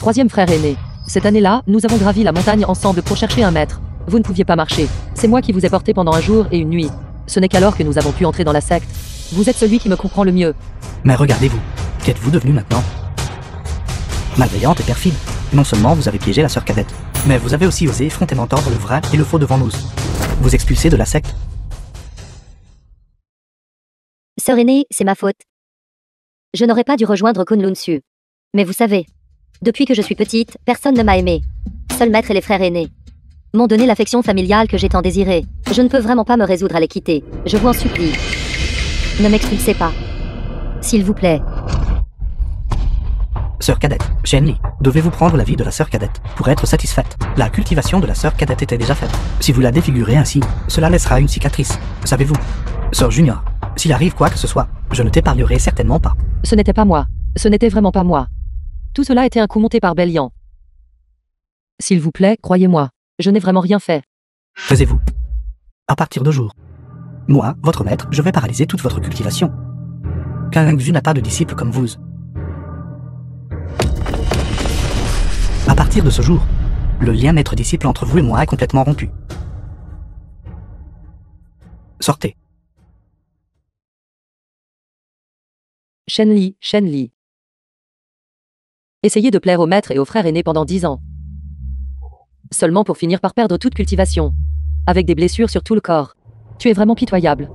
Troisième frère aîné. Cette année-là, nous avons gravi la montagne ensemble pour chercher un maître. Vous ne pouviez pas marcher. C'est moi qui vous ai porté pendant un jour et une nuit. Ce n'est qu'alors que nous avons pu entrer dans la secte. Vous êtes celui qui me comprend le mieux. Mais regardez-vous. Qu'êtes-vous devenu maintenant? Malveillante et perfide. Non seulement vous avez piégé la sœur cadette, mais vous avez aussi osé effrontément tordre le vrai et le faux devant nous. Vous expulsez de la secte. Sœur aînée, c'est ma faute. Je n'aurais pas dû rejoindre Kunlun-Su. Mais vous savez, depuis que je suis petite, personne ne m'a aimée. Seul maître et les frères aînés m'ont donné l'affection familiale que j'ai tant désirée. Je ne peux vraiment pas me résoudre à les quitter. Je vous en supplie. Ne m'expulsez pas. S'il vous plaît. Sœur cadette, Shenli, devez-vous prendre la vie de la sœur cadette pour être satisfaite. La cultivation de la sœur cadette était déjà faite. Si vous la défigurez ainsi, cela laissera une cicatrice. Savez-vous, Sœur Junior, s'il arrive quoi que ce soit, je ne t'épargnerai certainement pas. Ce n'était pas moi. Ce n'était vraiment pas moi. Tout cela était un coup monté par Bélian. S'il vous plaît, croyez-moi. Je n'ai vraiment rien fait. Taisez-vous. À partir de jour. Moi, votre maître, je vais paralyser toute votre cultivation. Kanlangzu n'a pas de disciple comme vous. À partir de ce jour, le lien maître-disciple entre vous et moi est complètement rompu. Sortez. Shenli, Shenli. Essayez de plaire au maître et aux frères aînés pendant 10 ans. Seulement pour finir par perdre toute cultivation. Avec des blessures sur tout le corps. Tu es vraiment pitoyable.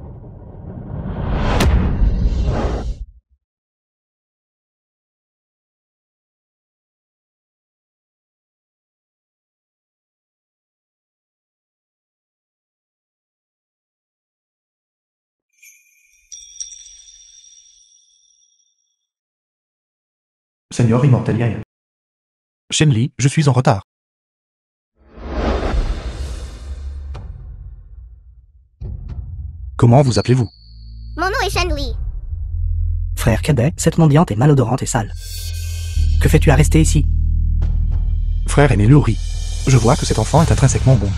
Seigneur immortel Yael. Shenli, je suis en retard. Comment vous appelez-vous? Mon nom est Shenli. Frère cadet, cette mendiante est malodorante et sale. Que fais-tu à rester ici? Frère aîné Lori. Je vois que cet enfant est intrinsèquement bon.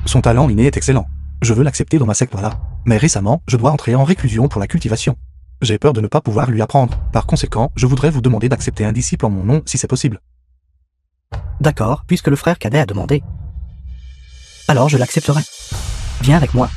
Son talent inné est excellent. Je veux l'accepter dans ma secte, voilà. Mais récemment, je dois entrer en réclusion pour la cultivation. J'ai peur de ne pas pouvoir lui apprendre. Par conséquent, je voudrais vous demander d'accepter un disciple en mon nom si c'est possible. D'accord, puisque le frère cadet a demandé. Alors je l'accepterai. Viens avec moi.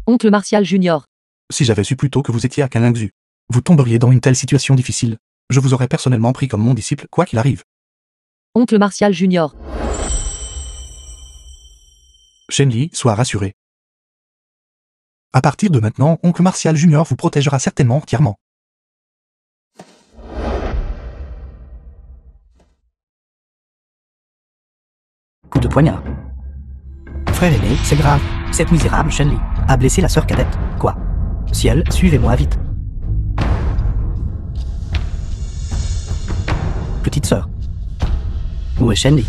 Oncle Martial Junior. Si j'avais su plus tôt que vous étiez à Kanlangzu, vous tomberiez dans une telle situation difficile. Je vous aurais personnellement pris comme mon disciple, quoi qu'il arrive. Oncle Martial Junior. Shenli, sois rassuré. À partir de maintenant, Oncle Martial Junior vous protégera certainement entièrement. Coup de poignard. Frère aîné, c'est grave. Cette misérable Shenli a blessé la sœur cadette. Quoi? Ciel, suivez-moi vite. Petite sœur. Où est Shenli?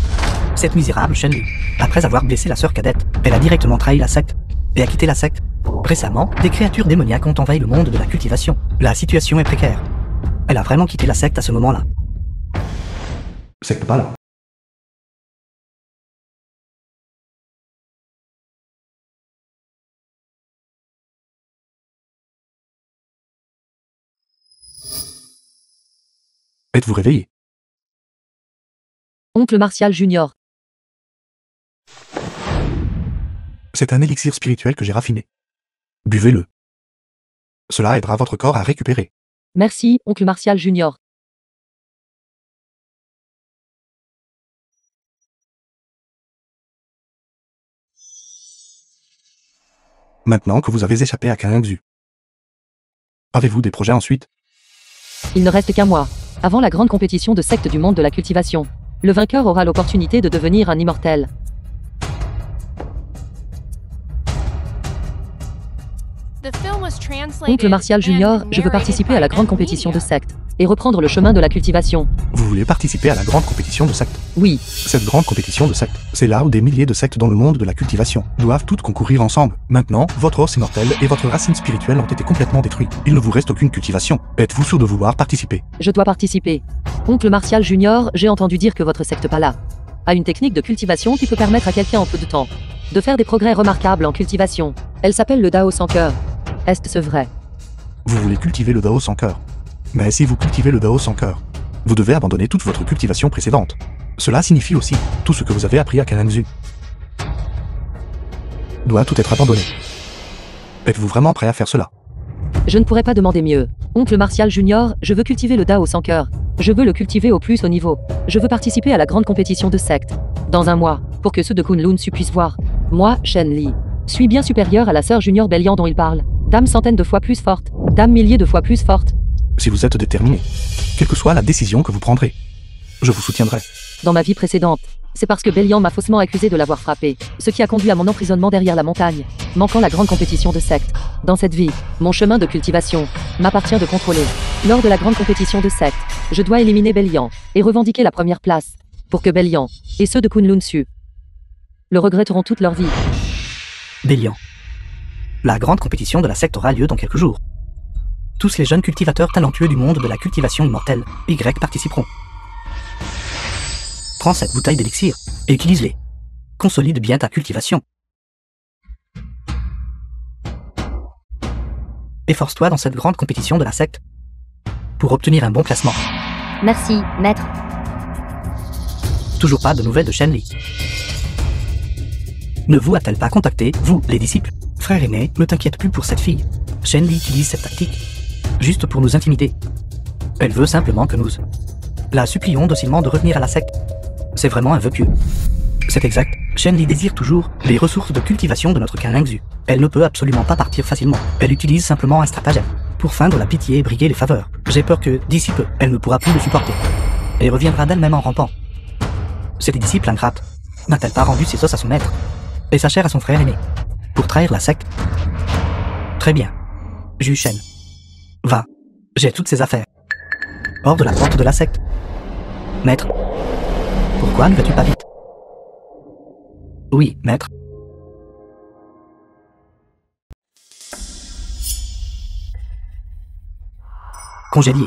Cette misérable Shenli, après avoir blessé la sœur cadette, elle a directement trahi la secte et a quitté la secte. Récemment, des créatures démoniaques ont envahi le monde de la cultivation. La situation est précaire. Elle a vraiment quitté la secte à ce moment-là. Secte pas là. Êtes-vous réveillé? Oncle Martial Junior. C'est un élixir spirituel que j'ai raffiné. Buvez-le. Cela aidera votre corps à récupérer. Merci, Oncle Martial Junior. Maintenant que vous avez échappé à Kanlangzu, avez-vous des projets ensuite? Il ne reste qu'un mois. Avant la grande compétition de secte du monde de la cultivation. Le vainqueur aura l'opportunité de devenir un immortel. Oncle Martial Junior, je veux participer à la grande compétition de secte. et reprendre le chemin de la cultivation. Vous voulez participer à la grande compétition de sectes. Oui, Cette grande compétition de sectes, c'est là où des milliers de sectes dans le monde de la cultivation doivent toutes concourir ensemble. Maintenant, votre os immortel et votre racine spirituelle ont été complètement détruits. Il ne vous reste aucune cultivation. Êtes-vous sûr de vouloir participer? je dois participer. Oncle Martial Junior, j'ai entendu dire que votre secte Pala a une technique de cultivation qui peut permettre à quelqu'un en peu de temps de faire des progrès remarquables en cultivation. Elle s'appelle le Dao sans cœur. Est-ce vrai? Vous voulez cultiver le Dao sans cœur. Mais si vous cultivez le Dao sans cœur, vous devez abandonner toute votre cultivation précédente. Cela signifie aussi tout ce que vous avez appris à Kananzu doit tout être abandonné. Êtes-vous vraiment prêt à faire cela? Je ne pourrais pas demander mieux. Oncle Martial Junior, je veux cultiver le Dao sans cœur. Je veux le cultiver au plus haut niveau. Je veux participer à la grande compétition de secte dans un mois, pour que ceux de Kunlun Su puissent voir. Moi, Shen Li, suis bien supérieure à la sœur junior Bélian dont il parle. Dame centaines de fois plus forte, dame milliers de fois plus forte. Si vous êtes déterminé, quelle que soit la décision que vous prendrez, je vous soutiendrai. Dans ma vie précédente, c'est parce que Bélian m'a faussement accusé de l'avoir frappé, ce qui a conduit à mon emprisonnement derrière la montagne, manquant la grande compétition de secte. Dans cette vie, mon chemin de cultivation m'appartient de contrôler. Lors de la grande compétition de secte, je dois éliminer Bélian et revendiquer la première place, pour que Bélian et ceux de Kunlun Su le regretteront toute leur vie. Bélian. La grande compétition de la secte aura lieu dans quelques jours. Tous les jeunes cultivateurs talentueux du monde de la cultivation immortelle, Y, participeront. Prends cette bouteille d'élixir et utilise-les. Consolide bien ta cultivation. Efforce-toi dans cette grande compétition de la secte pour obtenir un bon classement. Merci, maître. Toujours pas de nouvelles de Shen Li. Ne vous a-t-elle pas contacté, vous, les disciples? Frère aîné, ne t'inquiète plus pour cette fille. Shen Li utilise cette tactique juste pour nous intimider. Elle veut simplement que nous la supplions docilement de revenir à la secte. C'est vraiment un vœu pieux. C'est exact. Shen Li désire toujours les ressources de cultivation de notre Kanlingzu. Elle ne peut absolument pas partir facilement. Elle utilise simplement un stratagème pour feindre la pitié et briguer les faveurs. J'ai peur que, d'ici peu, elle ne pourra plus le supporter et reviendra d'elle-même en rampant. Cette disciple ingrate n'a-t-elle pas rendu ses os à son maître et sa chair à son frère aîné pour trahir la secte? Très bien. Ju Shen. Va. J'ai toutes ces affaires. Hors de la porte de la secte. Maître. Pourquoi ne vas-tu pas vite? Oui, maître. Congédié.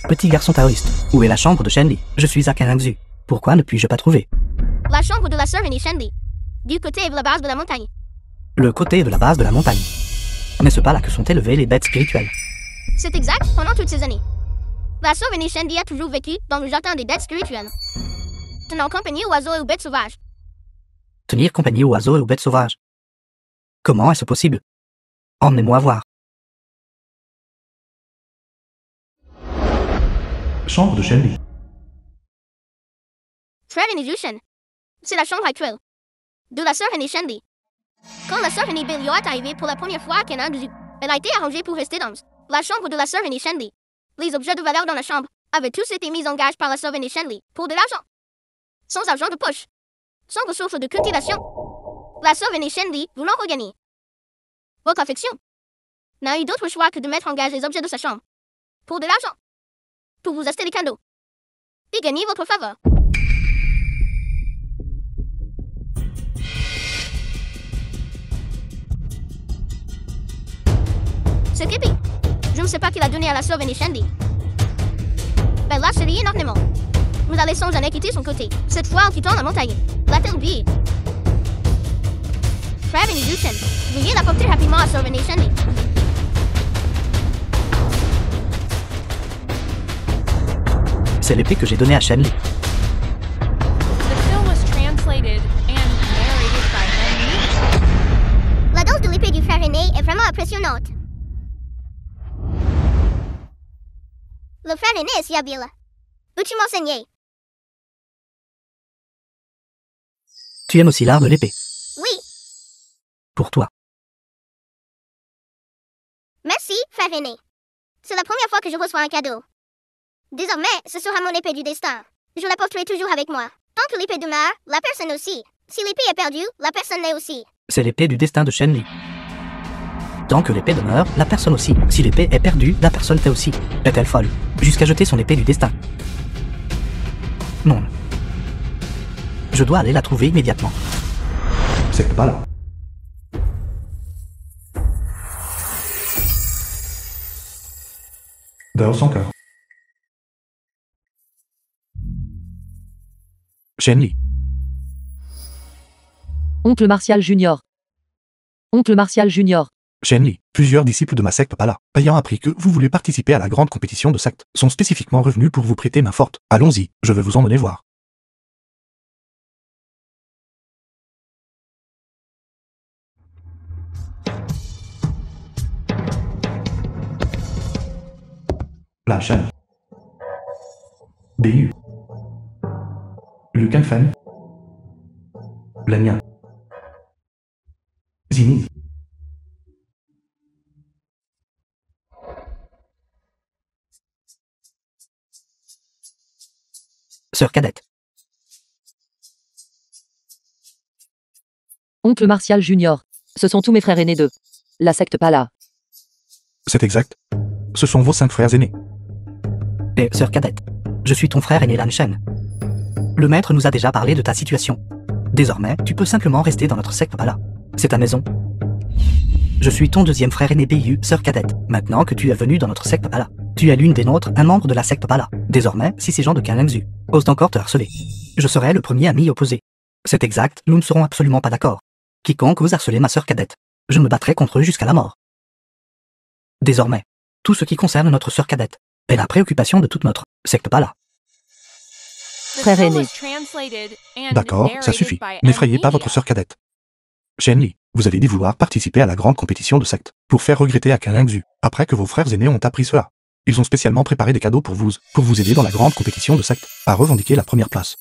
Petit garçon taoïste, où est la chambre de Shen Li? Je suis à Kanlingzu. Pourquoi ne puis-je pas trouver? La chambre de la sœur aînée Shen Li. Du côté de la base de la montagne. Le côté de la base de la montagne. N'est-ce pas là que sont élevées les bêtes spirituelles? C'est exact, pendant toutes ces années. La sœur aînée Shen Li a toujours vécu dans le jardin des bêtes spirituelles. Tenant compagnie aux oiseaux et aux bêtes sauvages. Tenir compagnie aux oiseaux et aux bêtes sauvages. Comment est-ce possible? Emmenez-moi voir. Chambre de Shen Li. Frère aîné Ju Shen. C'est la chambre actuelle de la sœur aînée Shen Li. Quand la sœur aînée Bélian est arrivée pour la première fois à Kanlingzu, elle a été arrangée pour rester dans la chambre de la sœur aînée Shen Li. Les objets de valeur dans la chambre avaient tous été mis en gage par la sœur aînée Shen Li pour de l'argent. Sans argent de poche, sans ressources de cultivation, la sœur aînée Shen Li, voulant regagner votre affection, n'a eu d'autre choix que de mettre en gage les objets de sa chambre pour de l'argent, pour vous acheter des cadeaux et gagner votre faveur. Ce képi, je ne sais pas qui l'a donné à la sœur aînée Shen Li. Ben là, c'est lié énormément. Nous allons sans jamais quitter son côté, cette fois en quittant la montagne. L'a-t-elle oublié? Frère aîné Ju Shen, veuillez l'apporter rapidement à sœur aînée Shen Li. C'est l'épée que j'ai donnée à Shen Li. The film was translated and narrated by Henry. La danse de l'épée du frère aîné est vraiment impressionnante. Le frère aîné est si habile. Peux-tu m'enseigner? Tu aimes aussi l'art de l'épée. Oui, Pour toi. merci, frère aîné. C'est la première fois que je reçois un cadeau. Désormais, ce sera mon épée du destin. Je la porterai toujours avec moi. Tant que l'épée demeure, la personne aussi. Si l'épée est perdue, la personne l'est aussi. C'est l'épée du destin de Shenli. Tant que l'épée demeure, la personne aussi. Si l'épée est perdue, la personne l'est aussi. Est-elle folle? Jusqu'à jeter son épée du destin. Non. Je dois aller la trouver immédiatement. Secte Pala. D'heure sans cœur. Shenli. Oncle Martial Junior. Oncle Martial Junior. Shenli, plusieurs disciples de ma secte Pala, ayant appris que vous voulez participer à la grande compétition de secte, sont spécifiquement revenus pour vous prêter main forte. Allons-y, je vais vous emmener voir. La chaîne. BU. Lucan Fan. Lamien. Zini. Sœur cadette. Oncle Martial Junior. Ce sont tous mes frères aînés de la secte Pala. C'est exact. Ce sont vos 5 frères aînés. Et sœur cadette. Je suis ton frère aîné Lan Shen. Le maître nous a déjà parlé de ta situation. Désormais, tu peux simplement rester dans notre secte Pala. C'est ta maison. Je suis ton deuxième frère aîné BU, sœur cadette. Maintenant que tu es venu dans notre secte Pala, tu es l'une des nôtres, un membre de la secte Pala. Désormais, si ces gens de Kalengzu osent encore te harceler, je serai le premier à m'y opposer. C'est exact, nous ne serons absolument pas d'accord. Quiconque ose harceler ma sœur cadette, je me battrai contre eux jusqu'à la mort. Désormais, tout ce qui concerne notre sœur cadette est la préoccupation de toute notre secte Pala. Frère aîné. D'accord, ça suffit. N'effrayez pas votre sœur cadette. Shenli, vous avez dit vouloir participer à la grande compétition de secte, pour faire regretter à Kalengzu, après que vos frères aînés ont appris cela. Ils ont spécialement préparé des cadeaux pour vous aider dans la grande compétition de secte, à revendiquer la première place.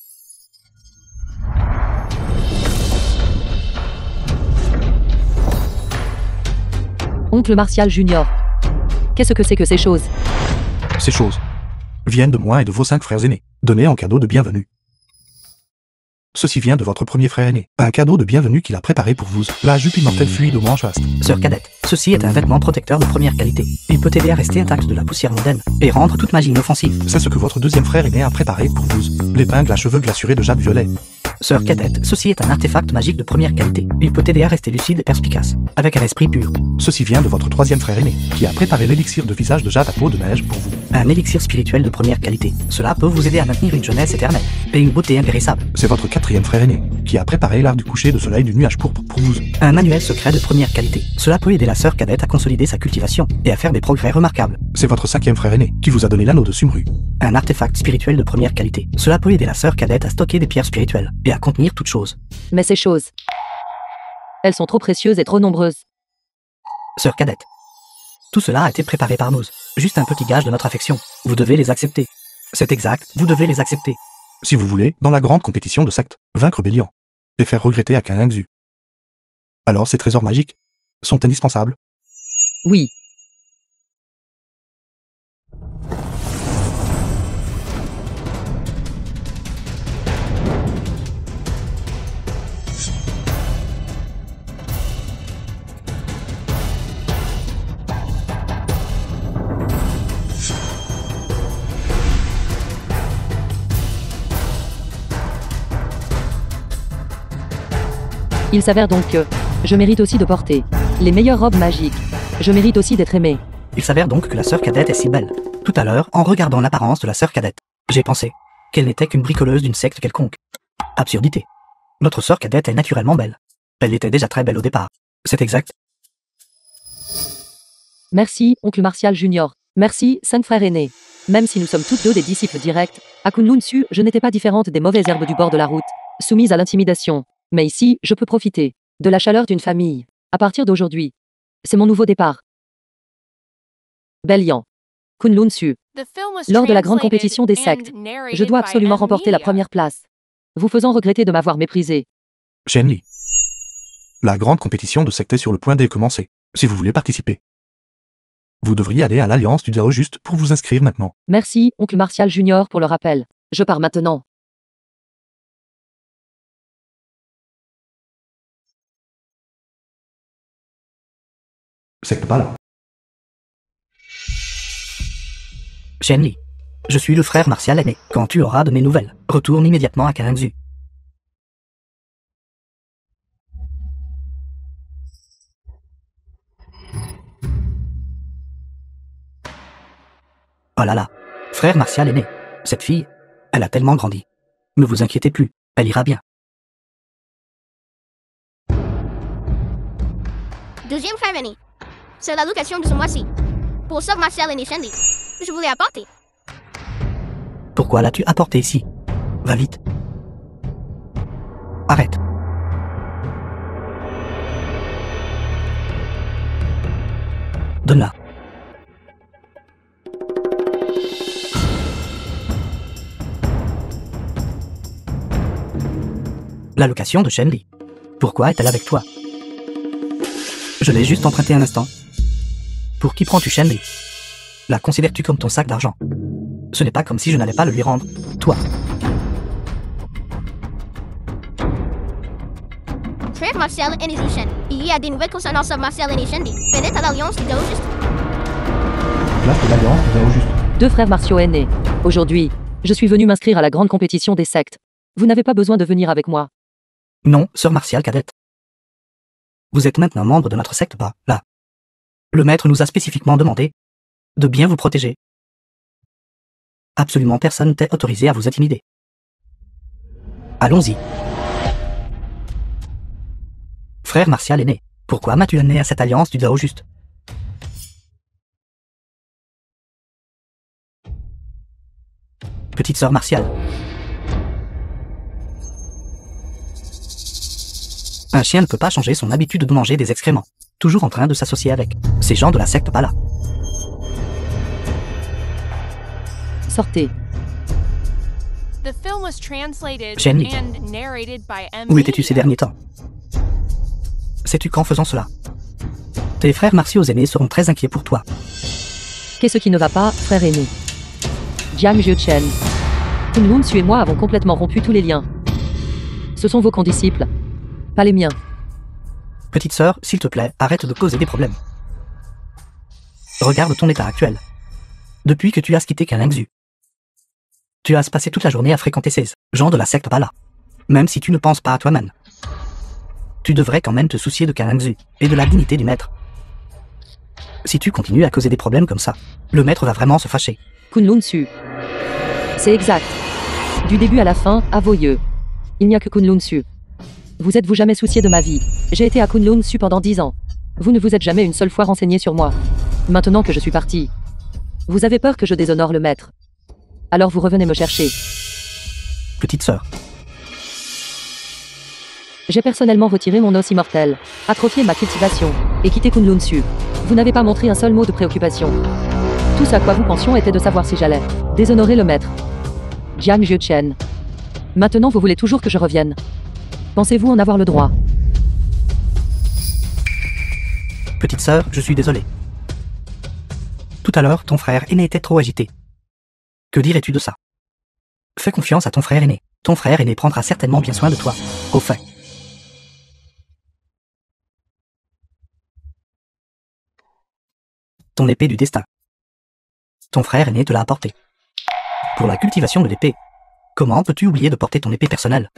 Oncle Martial Junior. Qu'est-ce que c'est que ces choses? Ces choses viennent de moi et de vos 5 frères aînés, donnés en cadeau de bienvenue. Ceci vient de votre premier frère aîné, un cadeau de bienvenue qu'il a préparé pour vous, la jupe immortelle fluide au manche vaste. Sœur cadette, ceci est un vêtement protecteur de première qualité. Il peut t'aider à rester intact de la poussière mondaine et rendre toute magie inoffensive. C'est ce que votre deuxième frère aîné a préparé pour vous, l'épingle à cheveux glacurée de jade violet. Sœur cadette, ceci est un artefact magique de première qualité. Il peut t'aider à rester lucide et perspicace, avec un esprit pur. Ceci vient de votre troisième frère aîné, qui a préparé l'élixir de visage de jade à peau de neige pour vous. Un élixir spirituel de première qualité. Cela peut vous aider à maintenir une jeunesse éternelle et une beauté impérissable. C'est votre quatrième frère aîné, qui a préparé l'art du coucher de soleil du nuage pourpre pour vous. Un manuel secret de première qualité. Cela peut aider la sœur cadette à consolider sa cultivation et à faire des progrès remarquables. C'est votre cinquième frère aîné, qui vous a donné l'anneau de Sumru. Un artefact spirituel de première qualité. Cela peut aider la sœur cadette à stocker des pierres spirituelles et à contenir toute chose. Mais ces choses, elles sont trop précieuses et trop nombreuses. Sœur cadette. Tout cela a été préparé par nous. Juste un petit gage de notre affection. Vous devez les accepter. C'est exact, vous devez les accepter. Si vous voulez, dans la grande compétition de secte, vaincre Bélian et faire regretter à Kalengzu. Alors ces trésors magiques sont indispensables. Oui. Il s'avère donc que je mérite aussi de porter les meilleures robes magiques. Je mérite aussi d'être aimé. Il s'avère donc que la sœur cadette est si belle. Tout à l'heure, en regardant l'apparence de la sœur cadette, j'ai pensé qu'elle n'était qu'une bricoleuse d'une secte quelconque. Absurdité. Notre sœur cadette est naturellement belle. Elle était déjà très belle au départ. C'est exact. Merci, oncle Martial Junior. Merci, 5 frères aînés. Même si nous sommes toutes deux des disciples directs, à Kunlun-Su, je n'étais pas différente des mauvaises herbes du bord de la route, soumises à l'intimidation. Mais ici, je peux profiter de la chaleur d'une famille. À partir d'aujourd'hui, c'est mon nouveau départ. Bélian. Kunlun-Su. Lors de la grande compétition des sectes, je dois absolument remporter la première place, vous faisant regretter de m'avoir méprisé. Shenli. La grande compétition de secte est sur le point de commencer. Si vous voulez participer, vous devriez aller à l'Alliance du Dao juste pour vous inscrire maintenant. Merci, oncle Martial Junior, pour le rappel. Je pars maintenant. secte Bala. Shenli. Je suis le frère martial aîné. Quand tu auras de mes nouvelles, retourne immédiatement à Kalinzu. Oh là là, frère martial aîné. Cette fille, elle a tellement grandi. Ne vous inquiétez plus, elle ira bien. Deuxième frère aîné. C'est l'allocation de ce mois-ci. Pour Sœur Martial et Shendy. Je voulais apporter. Pourquoi l'as-tu apporté ici? Va vite. Arrête. Donne-la. L'allocation de Shenli. Pourquoi est-elle avec toi? Je l'ai juste emprunté un instant. Pour qui prends-tu Shenli? La considères-tu comme ton sac d'argent? Ce n'est pas comme si je n'allais pas le lui rendre, toi. Frère Martial et Shen. Il y a des nouvelles concernant Sœur Martial et Shendy. Venez à l'Alliance de Juste. Place de l'Alliance de Juste. 2 frères martiaux aînés. Aujourd'hui, je suis venu m'inscrire à la grande compétition des sectes. Vous n'avez pas besoin de venir avec moi. Non, sœur martiale cadette. Vous êtes maintenant membre de notre secte là. Le maître nous a spécifiquement demandé de bien vous protéger. Absolument personne n'est autorisé à vous intimider. Allons-y. Frère martial aîné, pourquoi m'as-tu amené à cette alliance du Dao juste? Petite sœur martiale. Un chien ne peut pas changer son habitude de manger des excréments, toujours en train de s'associer avec ces gens de la secte Bala. Sortez. The film was translated Shenli. and narrated by M. Où étais-tu ces derniers temps? Sais-tu qu'en faisant cela, tes frères martiaux aînés seront très inquiets pour toi. Qu'est-ce qui ne va pas, frère aîné? Jiang Zhichen. Kunlun Su et moi avons complètement rompu tous les liens. Ce sont vos condisciples, pas les miens. Petite sœur, s'il te plaît, arrête de causer des problèmes. Regarde ton état actuel. Depuis que tu as quitté Kalinzu, tu as passé toute la journée à fréquenter ces gens de la secte Bala. Même si tu ne penses pas à toi-même, tu devrais quand même te soucier de Kalinzu et de la dignité du maître. Si tu continues à causer des problèmes comme ça, le maître va vraiment se fâcher. Kunlun Su. C'est exact. Du début à la fin, à vos yeux. Il n'y a que Kunlun Su. Vous êtes-vous jamais soucié de ma vie? J'ai été à Kunlun Su pendant 10 ans. Vous ne vous êtes jamais une seule fois renseigné sur moi. Maintenant que je suis parti, vous avez peur que je déshonore le maître. Alors vous revenez me chercher. Petite sœur, J'ai personnellement retiré mon os immortel, atrophié ma cultivation, et quitté Kunlun Su. Vous n'avez pas montré un seul mot de préoccupation. Tout ce à quoi vous pensions était de savoir si j'allais déshonorer le maître. Jiang Zhichen. Maintenant vous voulez toujours que je revienne. Pensez-vous en avoir le droit? petite sœur, je suis désolé. Tout à l'heure, ton frère aîné était trop agité. Que dirais-tu de ça? Fais confiance à ton frère aîné. Ton frère aîné prendra certainement bien soin de toi. Au fait. Ton épée du destin. Ton frère aîné te l'a apportée. Pour la cultivation de l'épée, comment peux-tu oublier de porter ton épée personnelle?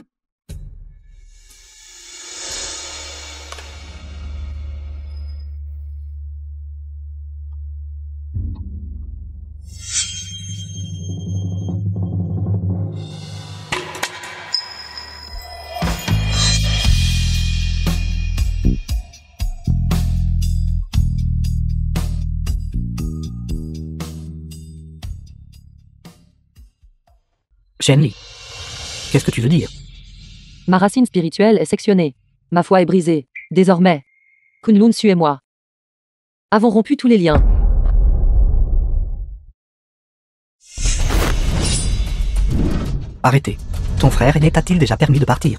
Shenli, qu'est-ce que tu veux dire? Ma racine spirituelle est sectionnée. Ma foi est brisée. Désormais, Kunlun Su et moi avons rompu tous les liens. Arrêtez. Ton frère aîné t'a-t-il déjà permis de partir?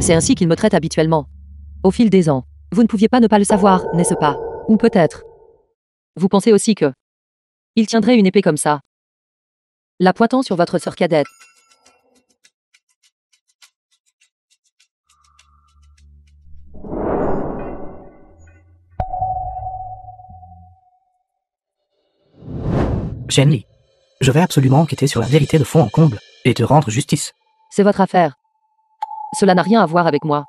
C'est ainsi qu'il me traite habituellement. Au fil des ans, vous ne pouviez pas ne pas le savoir, n'est-ce pas? Ou peut-être. Vous pensez aussi que il tiendrait une épée comme ça, la pointant sur votre sœur cadette. Shen Li, je vais absolument enquêter sur la vérité de fond en comble et te rendre justice. C'est votre affaire. Cela n'a rien à voir avec moi.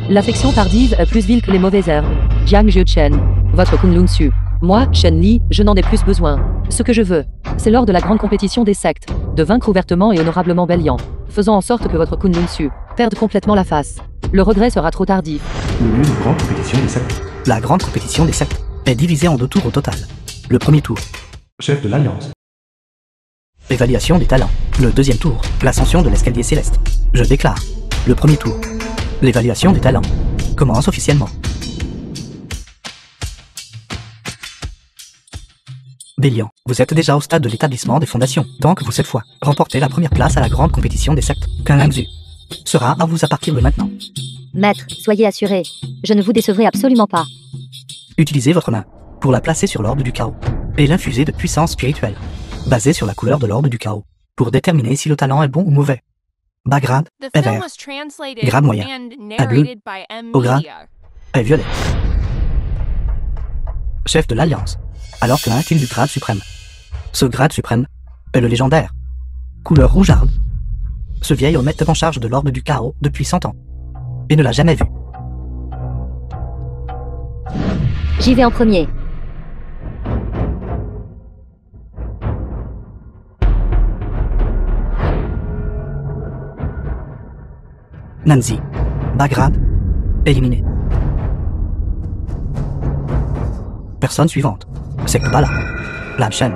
L'affection tardive est plus vile que les mauvaises herbes. Jiang Zhichen, votre Kunlun Su. Moi, Shen Li, je n'en ai plus besoin. Ce que je veux, c'est lors de la grande compétition des sectes, de vaincre ouvertement et honorablement Bélian, faisant en sorte que votre Kunlun Su perde complètement la face. Le regret sera trop tardif. Ou une grande compétition des sectes. La grande compétition des sectes est divisée en 2 tours au total. Le premier tour, Chef de l'Alliance. évaluation des talents. Le deuxième tour, l'ascension de l'escalier céleste. Je déclare, le premier tour, l'évaluation des talents, commence officiellement. Bélian, vous êtes déjà au stade de l'établissement des fondations, tant que vous cette fois remportez la première place à la grande compétition des sectes. Qu'un Langzu sera à vous à partir de maintenant. Maître, soyez assuré. Je ne vous décevrai absolument pas. Utilisez votre main pour la placer sur l'orbe du chaos et l'infuser de puissance spirituelle, basée sur la couleur de l'orbe du chaos, pour déterminer si le talent est bon ou mauvais. Bas grade The est film vert, was translated grade moyen, and à bleu, narrated by M. au gras, Media. est violet. Chef de l'Alliance, alors que a-t-il du grade suprême? Ce grade suprême est le légendaire. Couleur rougearde. Ce vieil homme est en charge de l'orbe du chaos depuis 100 ans et ne l'a jamais vu. J'y vais en premier. Nancy, bas grade, éliminé. Personne suivante. Secte Bala. Lam Shen.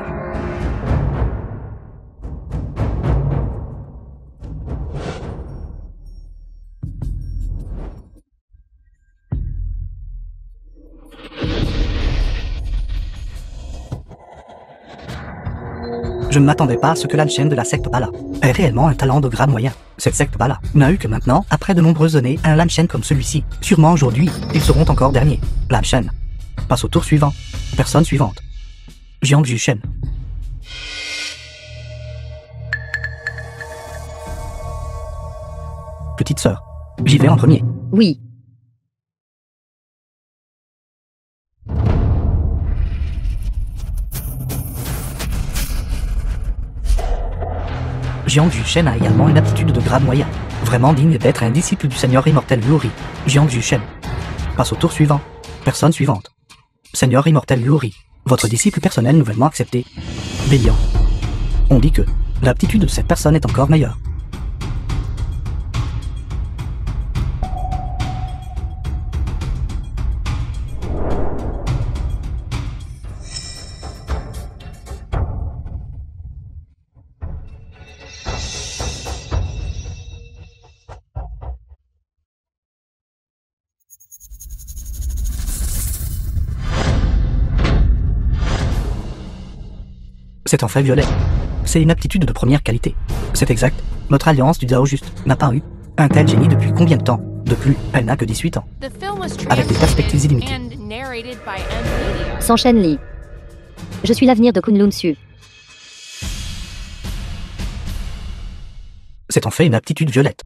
Je ne m'attendais pas à ce que Lan Shen de la secte Bala ait réellement un talent de grade moyen. Cette secte Bala n'a eu que maintenant, après de nombreuses années, un Lan Shen comme celui-ci. Sûrement aujourd'hui, ils seront encore derniers. Lan Shen passe au tour suivant. Personne suivante. Jiang Zhichen. Petite sœur, j'y vais en premier. Oui. Jiang Zhichen a également une aptitude de grade moyen, vraiment digne d'être un disciple du Seigneur immortel Liuri. Jiang Zhichen passe au tour suivant. Personne suivante. Seigneur immortel Liuri, votre disciple personnel nouvellement accepté. Bélian. On dit que l'aptitude de cette personne est encore meilleure. C'est en fait violet. C'est une aptitude de première qualité. C'est exact. Notre alliance du Dao Juste n'a pas eu un tel génie depuis combien de temps? De plus, elle n'a que 18 ans. The film was Avec des perspectives translated illimitées. and narrated by M. Media. Sans Shen Li. Je suis l'avenir de Kunlun Su. C'est en fait une aptitude violette.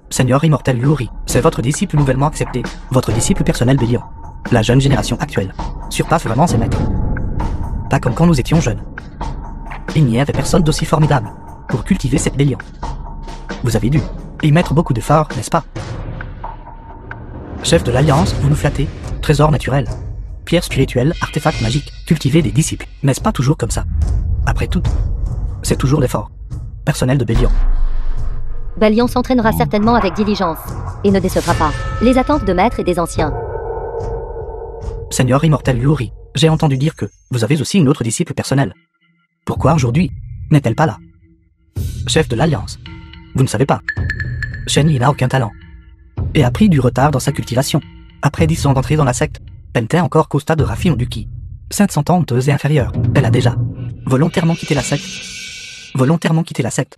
Seigneur immortel Liuri, c'est votre disciple nouvellement accepté. Votre disciple personnel Bélian. La jeune génération actuelle surpasse vraiment ses maîtres. Pas comme quand nous étions jeunes. Il n'y avait personne d'aussi formidable pour cultiver cette Bélian. Vous avez dû y mettre beaucoup d'efforts, n'est-ce pas? Chef de l'Alliance, vous nous flattez. Trésor naturel. Pierre spirituelle, artefact magique. Cultiver des disciples. N'est-ce pas toujours comme ça? Après tout, c'est toujours l'effort personnel de Bélian. Bélian s'entraînera certainement avec diligence. Et ne décevra pas les attentes de maîtres et des anciens. Seigneur immortel Liuri, j'ai entendu dire que vous avez aussi une autre disciple personnelle. Pourquoi aujourd'hui n'est-elle pas là? Chef de l'Alliance, vous ne savez pas. Shen Li n'a aucun talent et a pris du retard dans sa cultivation. Après 10 ans d'entrée dans la secte, elle n'était encore qu'au stade de Rafin du Ki. 500 ans honteuse et inférieure. Elle a déjà volontairement quitté la secte.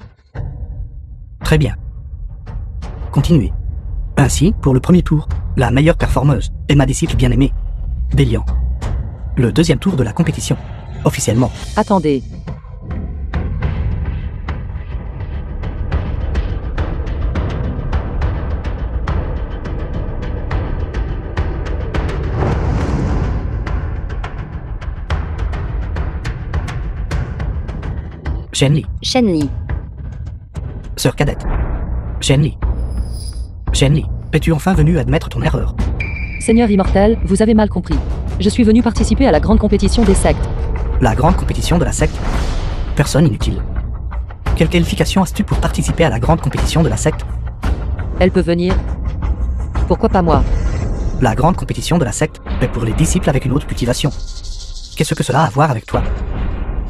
Très bien. Continuez. Ainsi, pour le premier tour, la meilleure performeuse est ma disciple bien-aimée, Bélian. Le deuxième tour de la compétition, officiellement. Attendez. Shenli. Shenli. Sœur cadette. Shenli. Shenli, es-tu enfin venu admettre ton erreur? Seigneur immortel, vous avez mal compris. Je suis venu participer à la grande compétition des sectes. La grande compétition de la secte? Personne inutile. Quelle qualification as-tu pour participer à la grande compétition de la secte? Elle peut venir. Pourquoi pas moi? La grande compétition de la secte est pour les disciples avec une haute cultivation. Qu'est-ce que cela a à voir avec toi?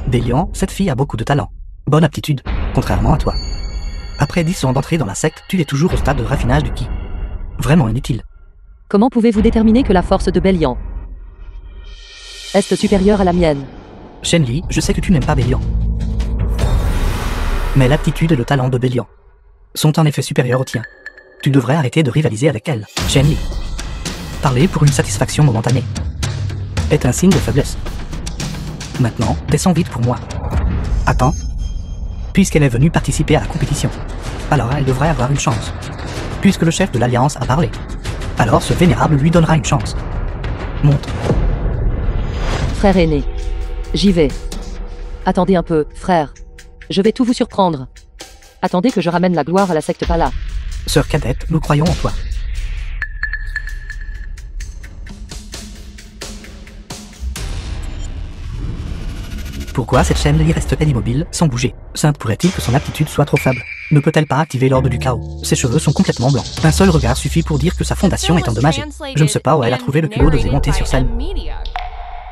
Bélian, cette fille a beaucoup de talent. Bonne aptitude, contrairement à toi. Après 10 ans d'entrée dans la secte, tu es toujours au stade de raffinage du ki. Vraiment inutile. Comment pouvez-vous déterminer que la force de Bélian est supérieure à la mienne? Shenli, je sais que tu n'aimes pas Bélian. Mais l'aptitude et le talent de Bélian sont en effet supérieurs aux tiens. Tu devrais arrêter de rivaliser avec elle, Shenli. Parler pour une satisfaction momentanée est un signe de faiblesse. Maintenant, descends vite pour moi. Attends. Puisqu'elle est venue participer à la compétition, alors elle devrait avoir une chance. Puisque le chef de l'Alliance a parlé, alors ce vénérable lui donnera une chance. Monte. Frère aîné. J'y vais. Attendez un peu, frère. Je vais tout vous surprendre. Attendez que je ramène la gloire à la secte Pala. Sœur cadette, nous croyons en toi. Pourquoi cette Shenli reste-t-elle immobile, sans bouger? Sainte pourrait-il que son aptitude soit trop faible? Ne peut-elle pas activer l'orbe du chaos? Ses cheveux sont complètement blancs. Un seul regard suffit pour dire que sa fondation est endommagée. Je ne sais pas où elle a trouvé le culot d'oser monter sur scène.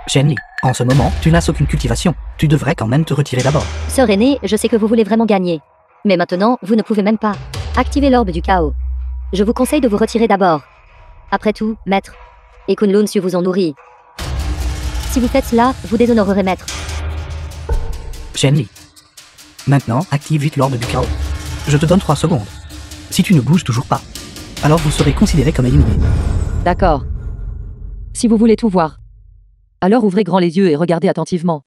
Shenli, en ce moment, tu n'as aucune cultivation. Tu devrais quand même te retirer d'abord. Sœur aînée, je sais que vous voulez vraiment gagner. Mais maintenant, vous ne pouvez même pas activer l'orbe du chaos. Je vous conseille de vous retirer d'abord. Après tout, maître et Kunlun Su vous ont nourri. Si vous faites cela, vous déshonorerez maître. Shenli. Maintenant, active vite l'orbe du chaos. Je te donne 3 secondes. Si tu ne bouges toujours pas, alors vous serez considéré comme éliminé. D'accord. Si vous voulez tout voir, alors ouvrez grand les yeux et regardez attentivement.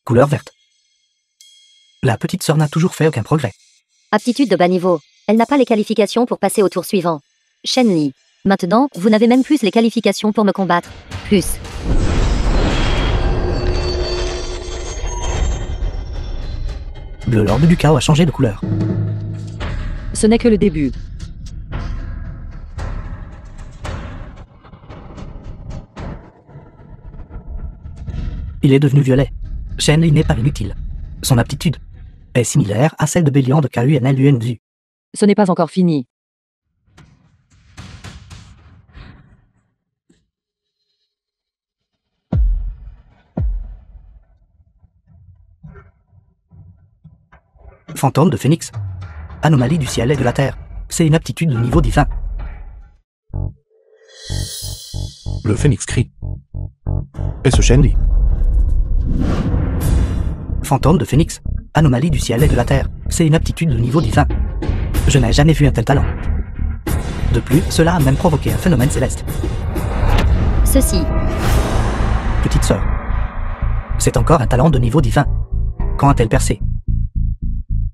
Couleur verte. La petite sœur n'a toujours fait aucun progrès. Aptitude de bas niveau. Elle n'a pas les qualifications pour passer au tour suivant. Shenli. Maintenant, vous n'avez même plus les qualifications pour me combattre. Plus. Bleu, l'orbe du chaos a changé de couleur. Ce n'est que le début. Il est devenu violet. Shenli n'est pas inutile. Son aptitude est similaire à celle de Bélian de KUNLUNZU. Ce n'est pas encore fini. Fantôme de Phénix. Anomalie du ciel et de la terre. C'est une aptitude de niveau divin. Le phénix crie. Et ce Shenli. Fantôme de Phénix. Anomalie du ciel et de la terre. C'est une aptitude de niveau divin. Je n'ai jamais vu un tel talent. De plus, cela a même provoqué un phénomène céleste. Ceci. Petite sœur. C'est encore un talent de niveau divin. Quand a-t-elle percé?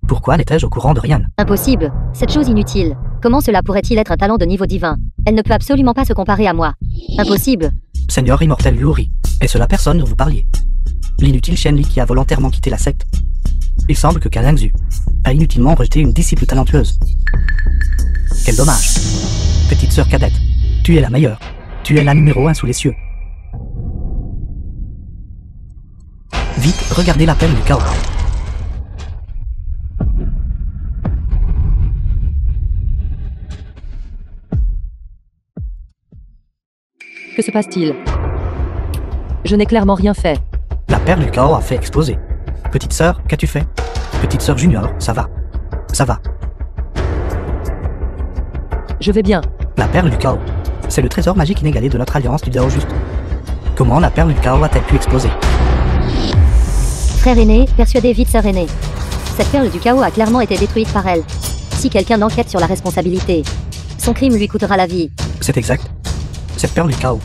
Pourquoi n'étais-je au courant de rien? Impossible. Cette chose inutile. Comment cela pourrait-il être un talent de niveau divin? Elle ne peut absolument pas se comparer à moi. Impossible. Seigneur immortel Yuri. Est-ce la personne dont vous parliez? L'inutile Shenli qui a volontairement quitté la secte. Il semble que Kanangzu a inutilement rejeté une disciple talentueuse. Quel dommage. Petite sœur cadette, tu es la meilleure. Tu es la numéro 1 sous les cieux. Vite, regardez l'appel du chaos. Que se passe-t-il? Je n'ai clairement rien fait. La perle du chaos a fait exploser. Petite sœur, qu'as-tu fait? Petite sœur junior, ça va. Ça va. Je vais bien. La perle du chaos. C'est le trésor magique inégalé de notre alliance du Dao juste. Comment la perle du chaos a-t-elle pu exploser? Frère aîné, persuadez vite sœur aînée. Cette perle du chaos a clairement été détruite par elle. Si quelqu'un enquête sur la responsabilité, son crime lui coûtera la vie. C'est exact. Cette perle du chaos